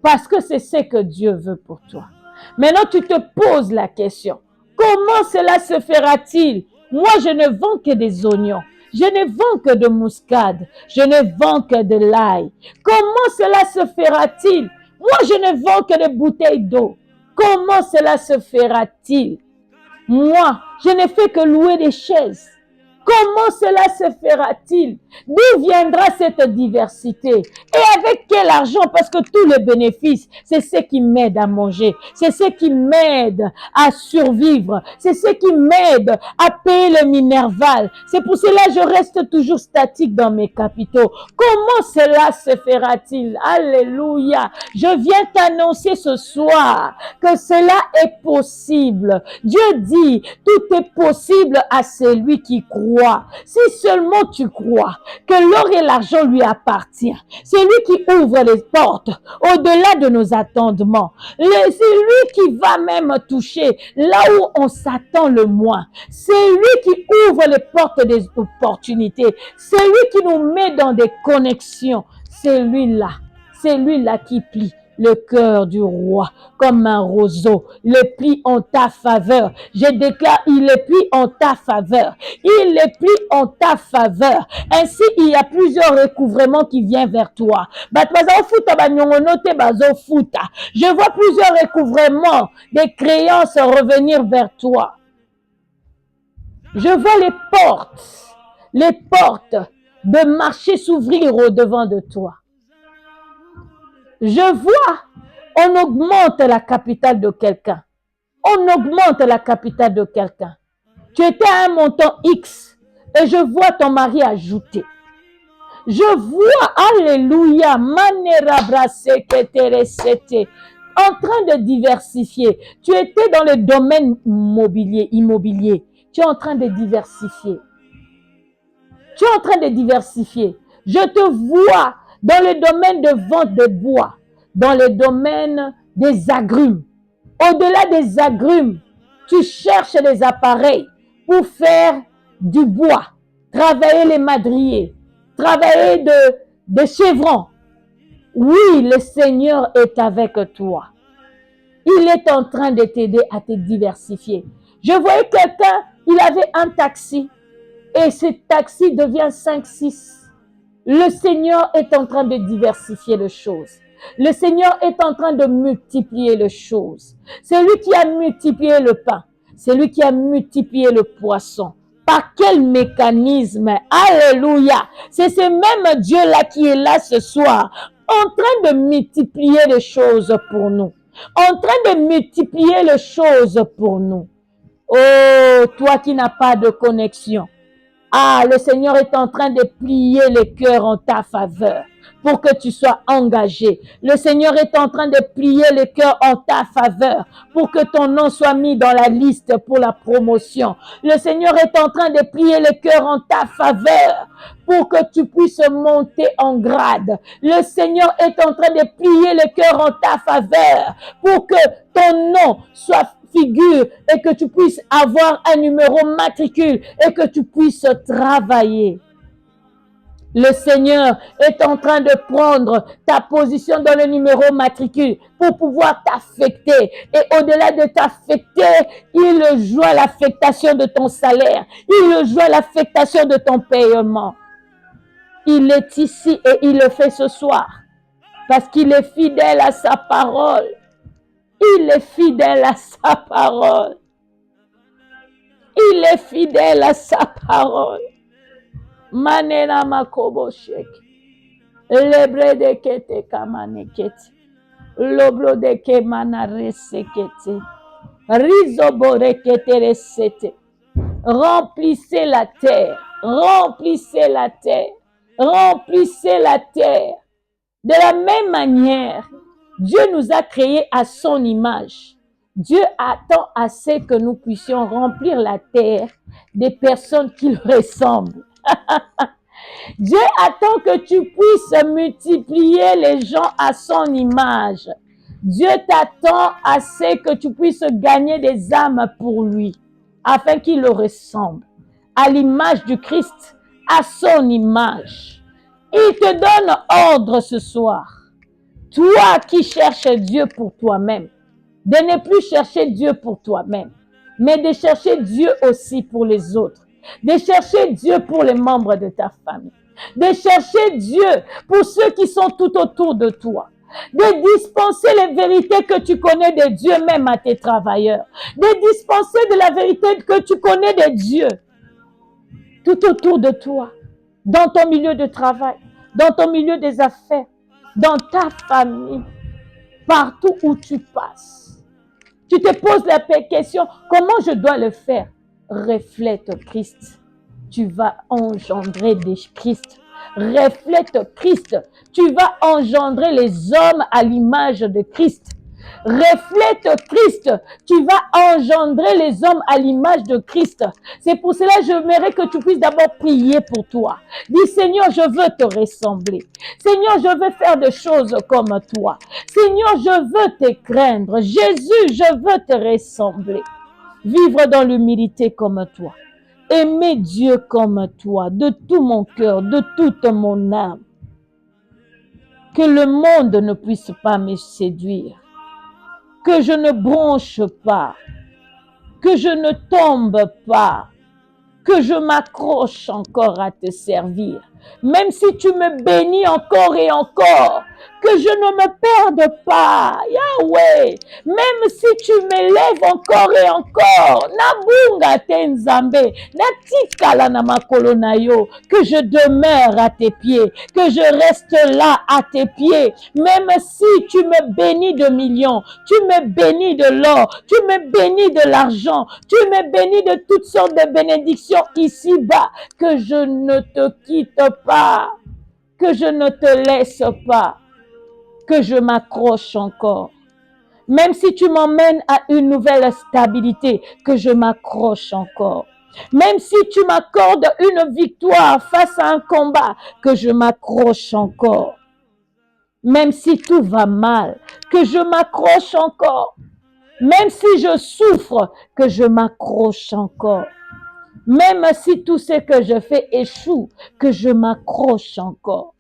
Parce que c'est ce que Dieu veut pour toi. Maintenant, tu te poses la question. Comment cela se fera-t-il? Moi, je ne vends que des oignons. Je ne vends que de muscade. Je ne vends que de l'ail. Comment cela se fera-t-il? Moi, je ne vends que des bouteilles d'eau. Comment cela se fera-t-il? Moi, je ne fais que louer des chaises. Comment cela se fera-t-il? D'où viendra cette diversité? Et avec quel argent? Parce que tous les bénéfices, c'est ce qui m'aide à manger, c'est ce qui m'aide à survivre, c'est ce qui m'aide à payer le Minerval. C'est pour cela que je reste toujours statique dans mes capitaux. Comment cela se fera-t-il? Alléluia. Je viens t'annoncer ce soir que cela est possible. Dieu dit, tout est possible à celui qui croit. Si seulement tu crois que l'or et l'argent lui appartient, c'est lui qui ouvre les portes au-delà de nos attendements. C'est lui qui va même toucher là où on s'attend le moins. C'est lui qui ouvre les portes des opportunités. C'est lui qui nous met dans des connexions. C'est lui-là qui plie le cœur du roi comme un roseau, le plie en ta faveur. Je déclare, il est plie en ta faveur. Il est plie en ta faveur. Ainsi, il y a plusieurs recouvrements qui viennent vers toi. Je vois plusieurs recouvrements des créances revenir vers toi. Je vois les portes de marché s'ouvrir au-devant de toi. Je vois, on augmente la capitale de quelqu'un. On augmente la capitale de quelqu'un. Tu étais à un montant X et je vois ton mari ajouter. Je vois, alléluia, manera brasé keteresete, en train de diversifier. Tu étais dans le domaine immobilier. Tu es en train de diversifier. Tu es en train de diversifier. Je te vois dans le domaine de vente de bois, dans le domaine des agrumes. Au-delà des agrumes, tu cherches des appareils pour faire du bois, travailler les madriers, travailler de chevrons. Oui, le Seigneur est avec toi. Il est en train de t'aider à te diversifier. Je voyais quelqu'un, il avait un taxi et ce taxi devient 5-6. Le Seigneur est en train de diversifier les choses. Le Seigneur est en train de multiplier les choses. C'est lui qui a multiplié le pain. C'est lui qui a multiplié le poisson. Par quel mécanisme? Alléluia. C'est ce même Dieu-là qui est là ce soir, en train de multiplier les choses pour nous. En train de multiplier les choses pour nous. Oh, toi qui n'as pas de connexion. Ah, le Seigneur est en train de plier les cœurs en ta faveur pour que tu sois engagé. Le Seigneur est en train de plier les cœurs en ta faveur pour que ton nom soit mis dans la liste pour la promotion. Le Seigneur est en train de plier les cœurs en ta faveur pour que tu puisses monter en grade. Le Seigneur est en train de plier les cœurs en ta faveur pour que ton nom soit figure et que tu puisses avoir un numéro matricule et que tu puisses travailler. Le Seigneur est en train de prendre ta position dans le numéro matricule pour pouvoir t'affecter. Et au-delà de t'affecter, il joue à l'affectation de ton salaire. Il joue à l'affectation de ton paiement. Il est ici et il le fait ce soir parce qu'il est fidèle à sa parole. Il est fidèle à sa parole. Il est fidèle à sa parole. Manena makobo shek. Lebre de kete kamanekete. Lobro de ke manaresekete. Rizobore kete resete. Remplissez la terre. Remplissez la terre. Remplissez la terre. De la même manière, Dieu nous a créés à son image. Dieu attend assez que nous puissions remplir la terre des personnes qui le ressemblent. Dieu attend que tu puisses multiplier les gens à son image. Dieu t'attend assez que tu puisses gagner des âmes pour lui, afin qu'il le ressemble à l'image du Christ, à son image. Il te donne ordre ce soir. Toi qui cherches Dieu pour toi-même, de ne plus chercher Dieu pour toi-même, mais de chercher Dieu aussi pour les autres, de chercher Dieu pour les membres de ta famille, de chercher Dieu pour ceux qui sont tout autour de toi, de dispenser les vérités que tu connais de Dieu même à tes travailleurs, de dispenser de la vérité que tu connais de Dieu. tout autour de toi, dans ton milieu de travail, dans ton milieu des affaires, dans ta famille, partout où tu passes. Tu te poses la question, comment je dois le faire? Reflète Christ. Tu vas engendrer des Christ. Reflète Christ. Tu vas engendrer les hommes à l'image de Christ. Reflète Christ. Tu vas engendrer les hommes à l'image de Christ. C'est pour cela que j'aimerais que tu puisses d'abord prier pour toi. Dis, Seigneur, je veux te ressembler. Seigneur, je veux faire des choses comme toi. Seigneur, je veux te craindre. Jésus, je veux te ressembler. Vivre dans l'humilité comme toi. Aimer Dieu comme toi, de tout mon cœur, de toute mon âme. Que le monde ne puisse pas me séduire. Que je ne bronche pas. Que je ne tombe pas. Que je m'accroche encore à te servir. Même si tu me bénis encore et encore, que je ne me perde pas, Yahweh. Même si tu m'élèves encore et encore, Nabunga Tenzambe, Natikala Namakolo Nayo, que je demeure à tes pieds, que je reste là à tes pieds. Même si tu me bénis de millions, tu me bénis de l'or, tu me bénis de l'argent, tu me bénis de toutes sortes de bénédictions ici-bas, que je ne te quitte pas, que je ne te laisse pas, que je m'accroche encore. Même si tu m'emmènes à une nouvelle stabilité, que je m'accroche encore. Même si tu m'accordes une victoire face à un combat, que je m'accroche encore. Même si tout va mal, que je m'accroche encore. Même si je souffre, que je m'accroche encore. Même si tout ce que je fais échoue, que je m'accroche encore.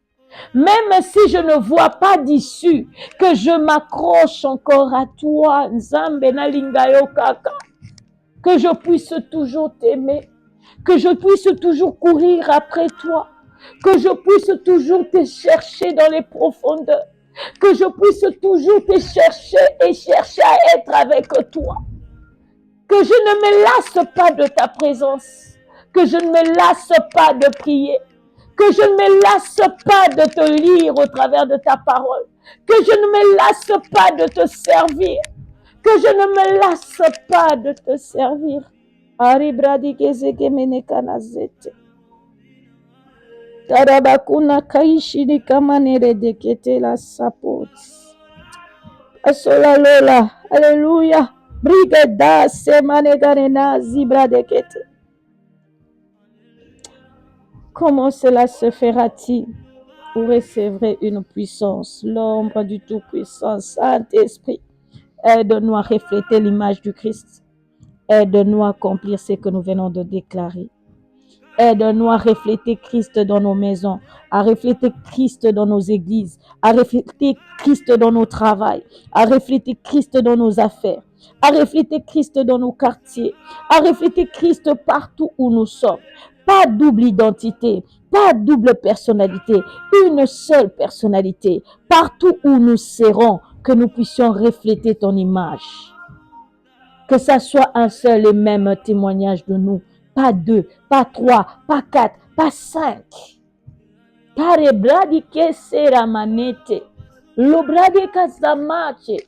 Même si je ne vois pas d'issue, que je m'accroche encore à toi, Nzambe Nalingayo Kaka. Que je puisse toujours t'aimer, que je puisse toujours courir après toi, que je puisse toujours te chercher dans les profondeurs, que je puisse toujours te chercher et chercher à être avec toi. Que je ne me lasse pas de ta présence, que je ne me lasse pas de prier, que je ne me lasse pas de te lire au travers de ta parole, que je ne me lasse pas de te servir, que je ne me lasse pas de te servir. Tarabakuna kaishini kamanere dekete la sapot. Asola lola, alléluia. Brigada semanegarena zibra dekete. Comment cela se fera-t-il? Vous recevrez une puissance, l'ombre du Tout-Puissant, Saint-Esprit. Aide-nous à refléter l'image du Christ. Aide-nous à accomplir ce que nous venons de déclarer. Aide-nous à refléter Christ dans nos maisons, à refléter Christ dans nos églises, à refléter Christ dans nos travails, à refléter Christ dans nos affaires, à refléter Christ dans nos quartiers, à refléter Christ partout où nous sommes. Pas double identité, pas double personnalité, une seule personnalité. Partout où nous serons, que nous puissions refléter ton image. Que ça soit un seul et même témoignage de nous. Pas 2, pas 3, pas 4, pas 5. Tare bradi ke sera manete. Lo bradi kazamache.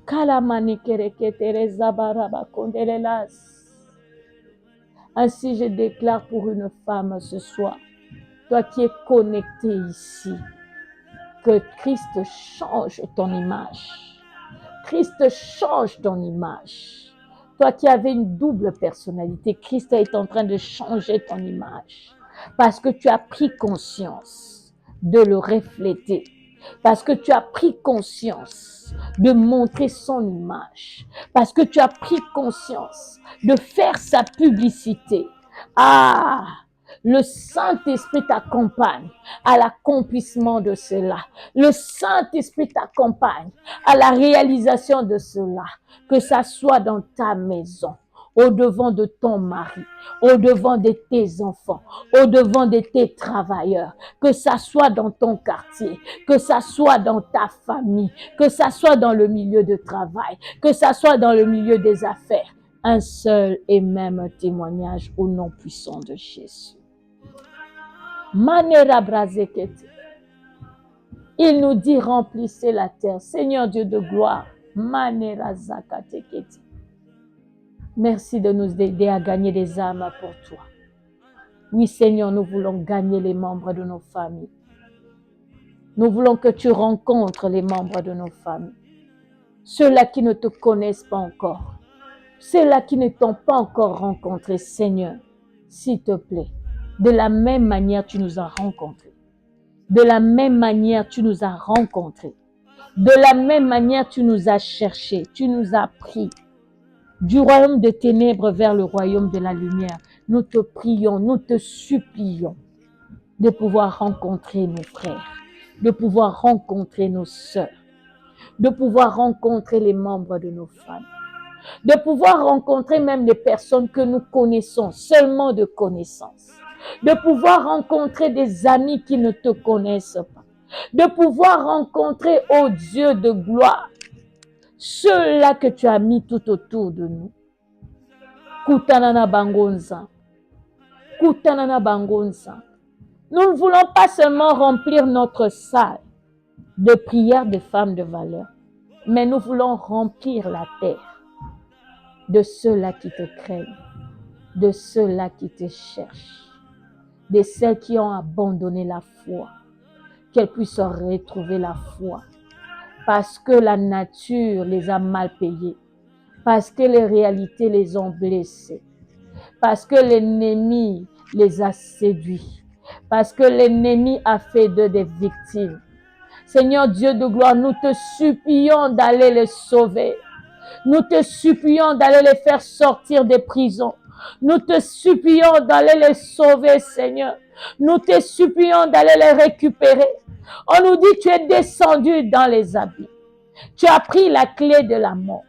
Kala manikere ketere zabaraba konderelas. Ainsi je déclare pour une femme ce soir, toi qui es connecté ici, que Christ change ton image. Christ change ton image. Toi qui avais une double personnalité, Christ est en train de changer ton image. Parce que tu as pris conscience de le refléter. Parce que tu as pris conscience de montrer son image. Parce que tu as pris conscience de faire sa publicité. Ah! Le Saint-Esprit t'accompagne à l'accomplissement de cela. Le Saint-Esprit t'accompagne à la réalisation de cela. Que ça soit dans ta maison, au devant de ton mari, au devant de tes enfants, au devant de tes travailleurs, que ça soit dans ton quartier, que ça soit dans ta famille, que ça soit dans le milieu de travail, que ça soit dans le milieu des affaires. un seul et même témoignage au nom puissant de Jésus. Manera brazekete. Il nous dit remplissez la terre. Seigneur Dieu de gloire. Manera zakatekete. Merci de nous aider à gagner des âmes pour toi. Oui Seigneur, nous voulons gagner les membres de nos familles. Nous voulons que tu rencontres les membres de nos familles. Ceux-là qui ne te connaissent pas encore. Ceux-là qui ne t'ont pas encore rencontré, Seigneur, s'il te plaît. De la même manière, tu nous as rencontrés. De la même manière, tu nous as rencontrés. De la même manière, tu nous as cherchés. Tu nous as pris du royaume des ténèbres vers le royaume de la lumière. Nous te prions, nous te supplions de pouvoir rencontrer nos frères, de pouvoir rencontrer nos sœurs, de pouvoir rencontrer les membres de nos familles, de pouvoir rencontrer même des personnes que nous connaissons, seulement de connaissance, de pouvoir rencontrer des amis qui ne te connaissent pas, de pouvoir rencontrer, oh Dieu de gloire, ceux-là que tu as mis tout autour de nous. Kutanana bangonza. Kutanana bangonza. Nous ne voulons pas seulement remplir notre salle de prières de femmes de valeur, mais nous voulons remplir la terre de ceux-là qui te craignent, de ceux-là qui te cherchent, de celles qui ont abandonné la foi, qu'elles puissent retrouver la foi, parce que la nature les a mal payées, parce que les réalités les ont blessés, parce que l'ennemi les a séduits, parce que l'ennemi a fait d'eux des victimes. Seigneur Dieu de gloire, nous te supplions d'aller les sauver. Nous te supplions d'aller les faire sortir des prisons. Nous te supplions d'aller les sauver, Seigneur. Nous te supplions d'aller les récupérer. On nous dit, tu es descendu dans les abîmes. Tu as pris la clé de la mort.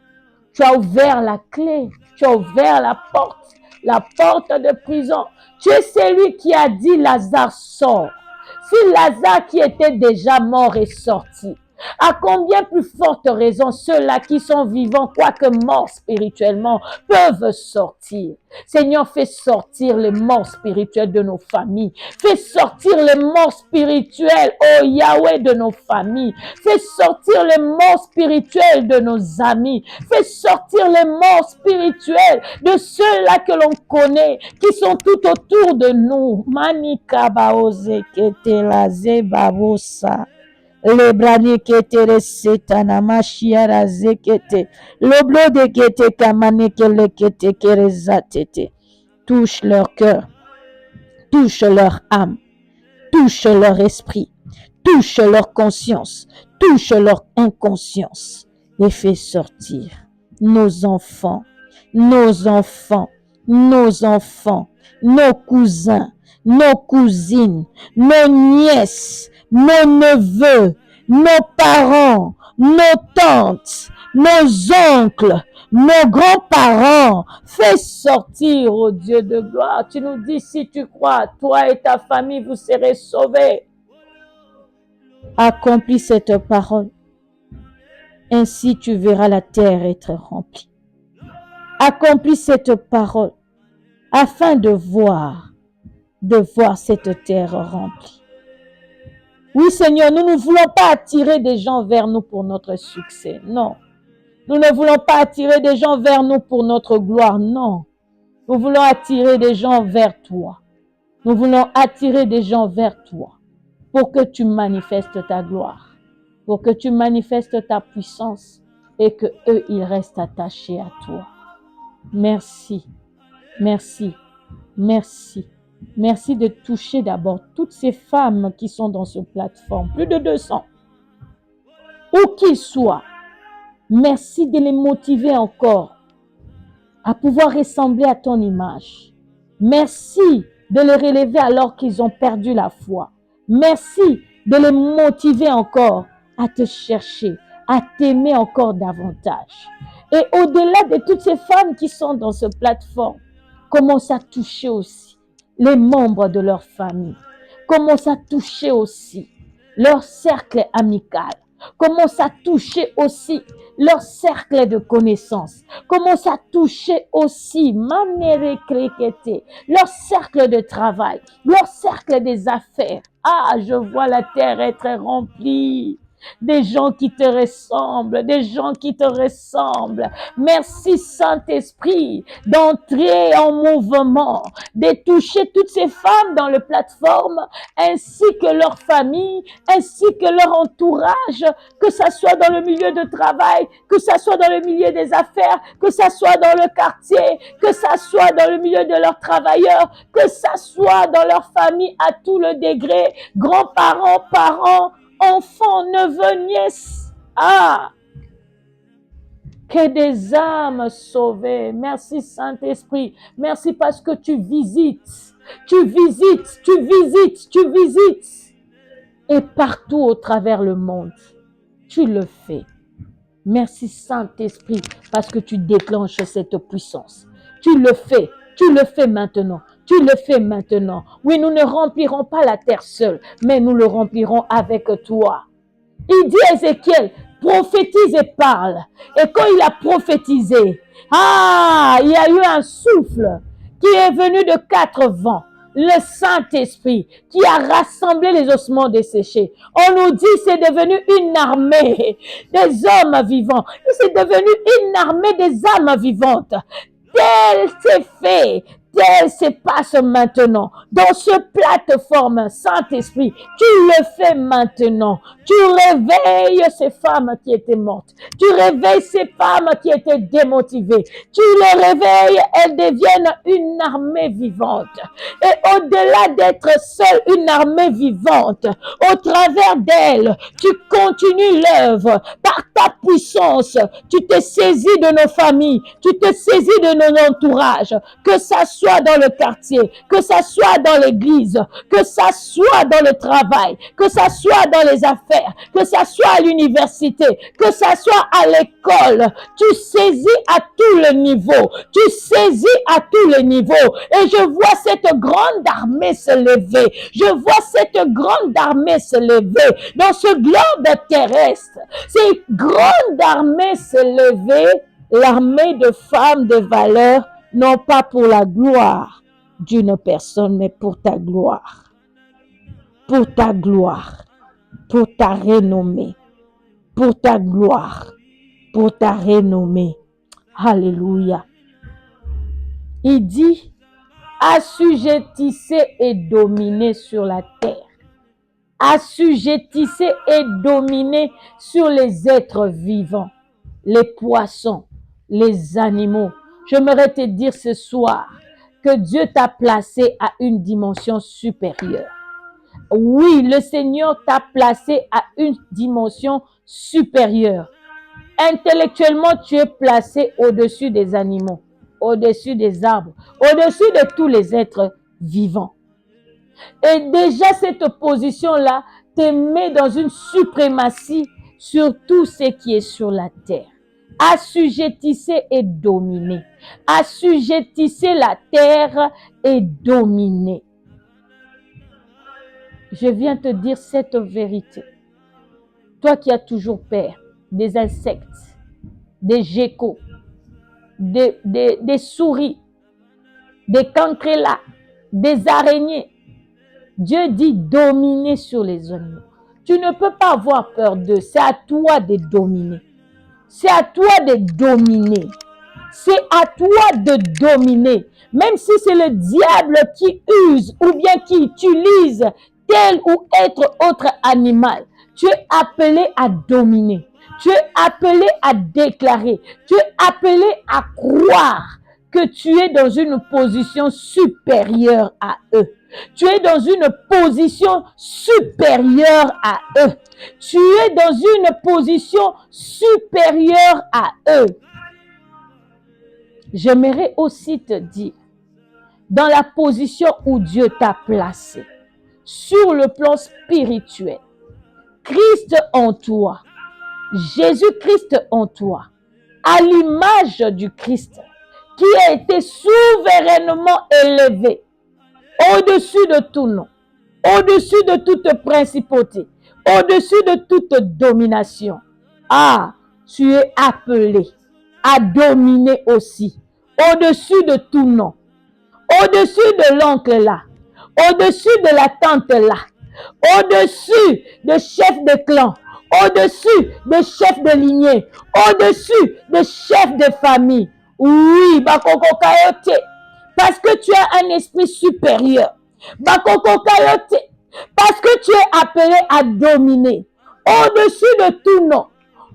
Tu as ouvert la clé. Tu as ouvert la porte de prison. Tu es celui qui a dit, Lazare sort. Si Lazare qui était déjà mort est sorti, à combien plus forte raison ceux-là qui sont vivants, quoique morts spirituellement, peuvent sortir. Seigneur, fais sortir les morts spirituels de nos familles. Fais sortir les morts spirituels, oh Yahweh, de nos familles. Fais sortir les morts spirituels de nos amis. Fais sortir les morts spirituels de ceux-là que l'on connaît, qui sont tout autour de nous. Manika baoze ketela zebabosa. Le brani kete reseta na mashiara zekete. Le bleu de kete kamane kele kete kerezatete. Touche leur cœur, touche leur âme, touche leur esprit, touche leur conscience, touche leur inconscience et fais sortir nos enfants, nos enfants, nos enfants, nos cousins, nos cousines, nos nièces, nos neveux, nos parents, nos tantes, nos oncles, nos grands-parents. Fais sortir, ô Dieu de gloire. Tu nous dis, si tu crois, toi et ta famille, vous serez sauvés. Accomplis cette parole. Ainsi tu verras la terre être remplie. Accomplis cette parole afin de voir cette terre remplie. Oui, Seigneur, nous ne voulons pas attirer des gens vers nous pour notre succès. Non. Nous ne voulons pas attirer des gens vers nous pour notre gloire. Non. Nous voulons attirer des gens vers toi. Nous voulons attirer des gens vers toi pour que tu manifestes ta gloire, pour que tu manifestes ta puissance et que eux, ils restent attachés à toi. Merci. Merci. Merci. Merci de toucher d'abord toutes ces femmes qui sont dans ce plateforme, plus de 200, où qu'ils soient. Merci de les motiver encore à pouvoir ressembler à ton image. Merci de les relever alors qu'ils ont perdu la foi. Merci de les motiver encore à te chercher, à t'aimer encore davantage. Et au-delà de toutes ces femmes qui sont dans cette plateforme, commence à toucher aussi les membres de leur famille. Commence à toucher aussi leur cercle amical. commence à toucher aussi leur cercle de connaissances, commence à toucher aussi leur cercle de travail, leur cercle des affaires. Ah, je vois la terre être remplie. Des gens qui te ressemblent, des gens qui te ressemblent. Merci Saint-Esprit d'entrer en mouvement, de toucher toutes ces femmes dans la plateforme, ainsi que leur famille, ainsi que leur entourage, que ça soit dans le milieu de travail, que ça soit dans le milieu des affaires, que ça soit dans le quartier, que ça soit dans le milieu de leurs travailleurs, que ça soit dans leur famille à tout le degré, grands-parents, parents, enfants, neveux, nièces. Ah! Que des âmes sauvées. Merci Saint-Esprit. Merci parce que tu visites. Tu visites, tu visites, tu visites. Et partout au travers le monde, tu le fais. Merci Saint-Esprit parce que tu déclenches cette puissance. Tu le fais maintenant. Tu le fais maintenant. Oui, nous ne remplirons pas la terre seule, mais nous le remplirons avec toi. Il dit à Ézéchiel, prophétise et parle. Et quand il a prophétisé, il y a eu un souffle qui est venu de 4 vents. Le Saint-Esprit qui a rassemblé les ossements desséchés. On nous dit c'est devenu une armée des hommes vivants. C'est devenu une armée des âmes vivantes. Tel c'est fait. Tel se passe maintenant. Dans cette plateforme, Saint-Esprit, tu le fais maintenant. Tu réveilles ces femmes qui étaient mortes. Tu réveilles ces femmes qui étaient démotivées. Tu les réveilles, elles deviennent une armée vivante. Et au-delà d'être seule une armée vivante, au travers d'elle, tu continues l'œuvre par ta puissance. Tu te saisis de nos familles, tu te saisis de nos entourages, que ça soit dans le quartier, que ça soit dans l'église, que ça soit dans le travail, que ça soit dans les affaires, que ça soit à l'université, que ça soit à l'école. Tu saisis à tous les niveaux. Tu saisis à tous les niveaux. Et je vois cette grande armée se lever. Je vois cette grande armée se lever dans ce globe terrestre. Cette grande armée se lever, l'armée de femmes de valeur, non pas pour la gloire d'une personne, mais pour ta gloire. Pour ta gloire. Pour ta renommée. Pour ta gloire. Pour ta renommée. Alléluia. Il dit, assujettissez et dominez sur la terre. Assujettissez et dominez sur les êtres vivants, les poissons, les animaux. J'aimerais te dire ce soir que Dieu t'a placé à une dimension supérieure. Oui, le Seigneur t'a placé à une dimension supérieure. Intellectuellement, tu es placé au-dessus des animaux, au-dessus des arbres, au-dessus de tous les êtres vivants. Et déjà, cette position-là te met dans une suprématie sur tout ce qui est sur la terre. Assujettissez et dominez. Assujettissez la terre et dominez. Je viens te dire cette vérité. Toi qui as toujours peur des insectes, des geckos, des souris, des cancrelats, des araignées, Dieu dit dominer sur les animaux. Tu ne peux pas avoir peur d'eux. C'est à toi de dominer. C'est à toi de dominer. C'est à toi de dominer. Même si c'est le diable qui use ou bien qui utilise tel ou autre animal, tu es appelé à dominer. Tu es appelé à déclarer. Tu es appelé à croire que tu es dans une position supérieure à eux. Tu es dans une position supérieure à eux. Tu es dans une position supérieure à eux. J'aimerais aussi te dire, dans la position où Dieu t'a placé, sur le plan spirituel, Christ en toi, Jésus-Christ en toi, à l'image du Christ, qui a été souverainement élevé, au-dessus de tout nom, au-dessus de toute principauté, au-dessus de toute domination. Ah, tu es appelé à dominer aussi, au-dessus de tout nom, au-dessus de l'oncle là, au-dessus de la tante là, au-dessus de chef de clan, au-dessus de chef de lignée, au-dessus de chef de famille. Oui, Bakoko Kayote, parce que tu as un esprit supérieur. Bakoko Kayote, parce que tu es appelé à dominer au-dessus de tout nom,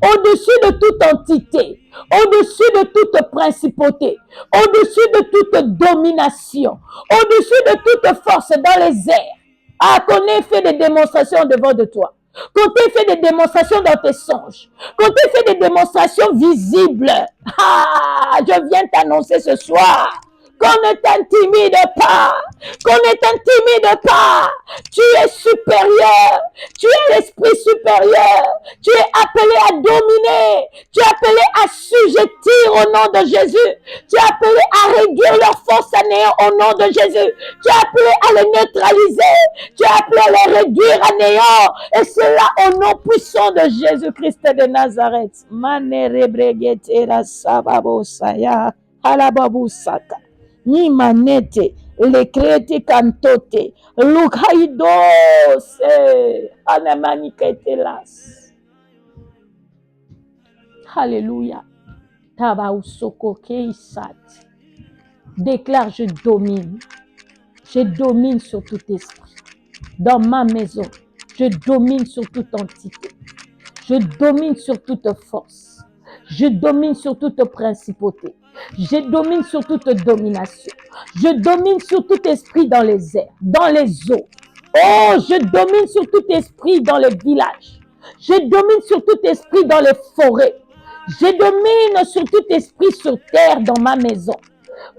au-dessus de toute entité, au-dessus de toute principauté, au-dessus de toute domination, au-dessus de toute force dans les airs. Ah, qu'on ait fait des démonstrations devant de toi. Qu'on t'ait fait des démonstrations dans tes songes. Qu'on t'ait fait des démonstrations visibles. Ah, je viens t'annoncer ce soir qu'on ne t'intimide pas, qu'on ne t'intimide pas. Tu es supérieur, tu es l'esprit supérieur, tu es appelé à dominer, tu es appelé à assujettir au nom de Jésus, tu es appelé à réduire leur force à néant au nom de Jésus, tu es appelé à les neutraliser, tu es appelé à les réduire à néant, et cela au nom puissant de Jésus-Christ de Nazareth. Manerebregetera sababosaya halababusaka. Ni manete, le kreti kantote, lukaidos, anamaniketelas. Alléluia. Tabausoko keisat. Déclare, je domine. Je domine sur tout esprit. Dans ma maison, je domine sur toute entité. Je domine sur toute force. Je domine sur toute principauté. Je domine sur toute domination. Je domine sur tout esprit dans les airs, dans les eaux. Oh, je domine sur tout esprit dans les villages. Je domine sur tout esprit dans les forêts. Je domine sur tout esprit sur terre dans ma maison.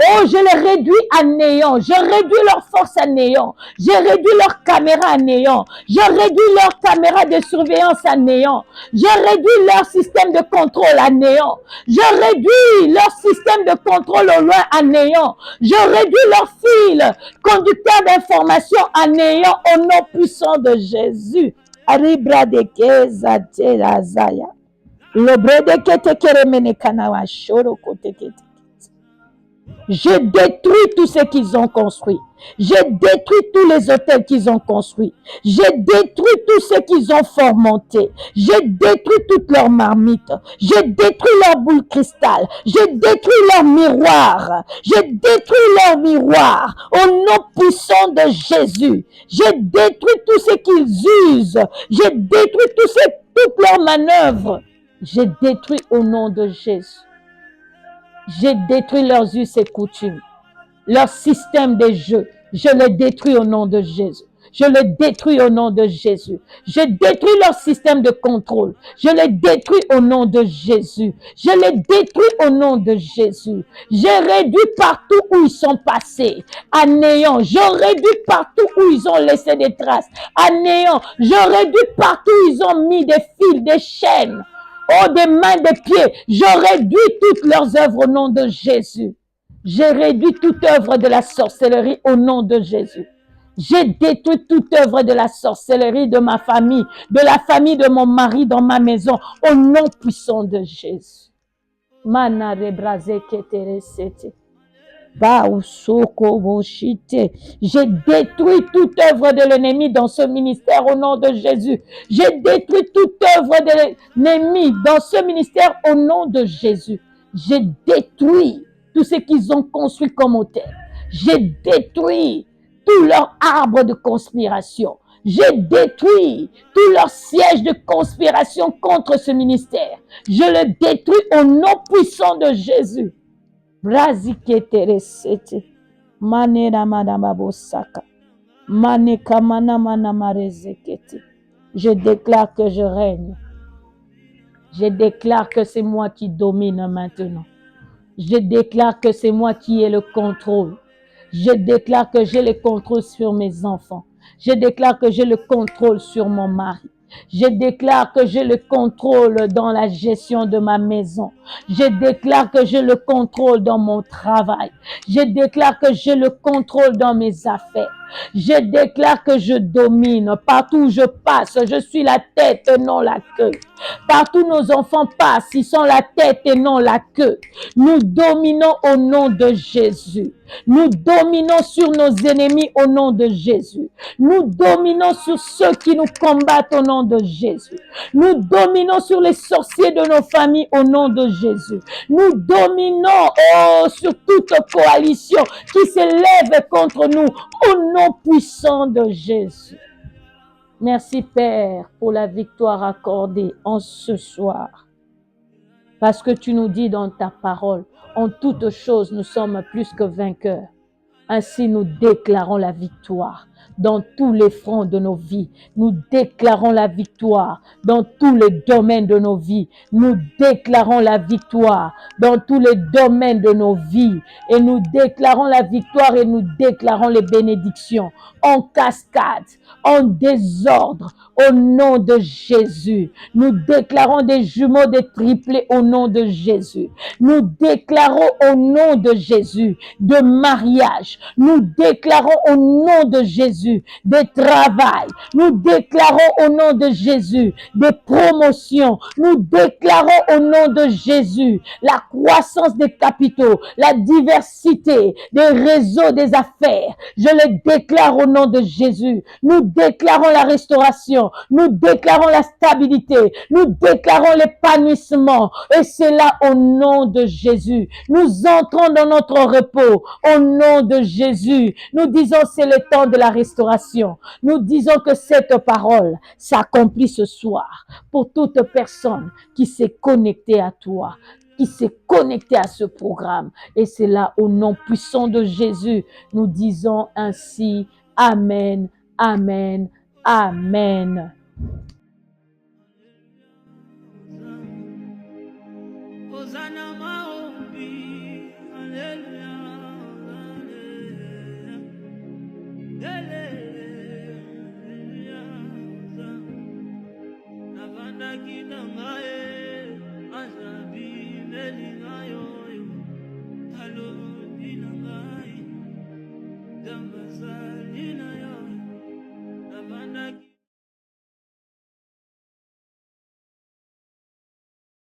Oh, je les réduis à néant. Je réduis leur force à néant. Je réduis leur caméra à néant. Je réduis leur caméra de surveillance à néant. Je réduis leur système de contrôle à néant. Je réduis leur système de contrôle au loin à néant. Je réduis leur fil conducteur d'information à néant au nom puissant de Jésus. Aribra de keza terazaya. Lobrede kete keremene kanawa shoro kote kete. Je détruis tout ce qu'ils ont construit. Je détruis tous les hôtels qu'ils ont construits. Je détruis tout ce qu'ils ont fomenté. Je détruis toutes leurs marmites. Je détruis leurs boules cristal. Je détruis leurs miroirs. Je détruis leurs miroirs. Au nom puissant de Jésus. Je détruis tout ce qu'ils usent. Je détruis toutes leurs manœuvres. Je détruis au nom de Jésus. J'ai détruit leurs us et coutumes, leur système de jeu. Je le détruis au nom de Jésus. Je le détruis au nom de Jésus. Je détruis leur système de contrôle. Je le détruis au nom de Jésus. Je le détruis au nom de Jésus. Je réduis partout où ils sont passés à néant. Je réduis partout où ils ont laissé des traces à néant. Je réduis partout où ils ont mis des fils, des chaînes. Oh, des mains, des pieds. Je réduis toutes leurs œuvres au nom de Jésus. J'ai réduit toute œuvre de la sorcellerie au nom de Jésus. J'ai détruit toute œuvre de la sorcellerie de ma famille, de la famille de mon mari dans ma maison, au nom puissant de Jésus. Mana rebraze keteresete. J'ai détruit toute œuvre de l'ennemi dans ce ministère au nom de Jésus. J'ai détruit toute œuvre de l'ennemi dans ce ministère au nom de Jésus. J'ai détruit tout ce qu'ils ont construit comme hôtel. J'ai détruit tout leur arbre de conspiration. J'ai détruit tout leur siège de conspiration contre ce ministère. Je le détruis au nom puissant de Jésus. Braziketeresete manera madama bosaka maneka mana marezekete. Je déclare que je règne. Je déclare que c'est moi qui domine maintenant. Je déclare que c'est moi qui ai le contrôle. Je déclare que j'ai le contrôle sur mes enfants. Je déclare que j'ai le contrôle sur mon mari. Je déclare que j'ai le contrôle dans la gestion de ma maison. Je déclare que j'ai le contrôle dans mon travail. Je déclare que j'ai le contrôle dans mes affaires. Je déclare que je domine. Partout où je passe, je suis la tête et non la queue. Partout nos enfants passent, ils sont la tête et non la queue. Nous dominons au nom de Jésus. Nous dominons sur nos ennemis au nom de Jésus. Nous dominons sur ceux qui nous combattent au nom de Jésus. Nous dominons sur les sorciers de nos familles au nom de Jésus. Nous dominons sur toute coalition qui s'élève contre nous au nom puissant de Jésus. Merci Père pour la victoire accordée en ce soir. Parce que tu nous dis dans ta parole, en toutes choses nous sommes plus que vainqueurs. Ainsi nous déclarons la victoire dans tous les fronts de nos vies. Nous déclarons la victoire dans tous les domaines de nos vies. Nous déclarons la victoire dans tous les domaines de nos vies. Et nous déclarons la victoire et nous déclarons les bénédictions en cascade, en désordre, au nom de Jésus. Nous déclarons des jumeaux, des triplés au nom de Jésus. Nous déclarons au nom de Jésus de mariage. Nous déclarons au nom de Jésus des travail. Nous déclarons au nom de Jésus des promotions. Nous déclarons au nom de Jésus la croissance des capitaux, la diversité des réseaux des affaires. Je le déclare au nom de Jésus. Nous déclarons la restauration. Nous déclarons la stabilité. Nous déclarons l'épanouissement. Et c'est là au nom de Jésus. Nous entrons dans notre repos au nom de Jésus. Nous disons c'est le temps de la restauration. Nous disons que cette parole s'accomplit ce soir pour toute personne qui s'est connectée à toi, qui s'est connectée à ce programme. Et c'est là au nom puissant de Jésus. Nous disons ainsi Amen, Amen, Amen. Hosanna maombi, Alléluia.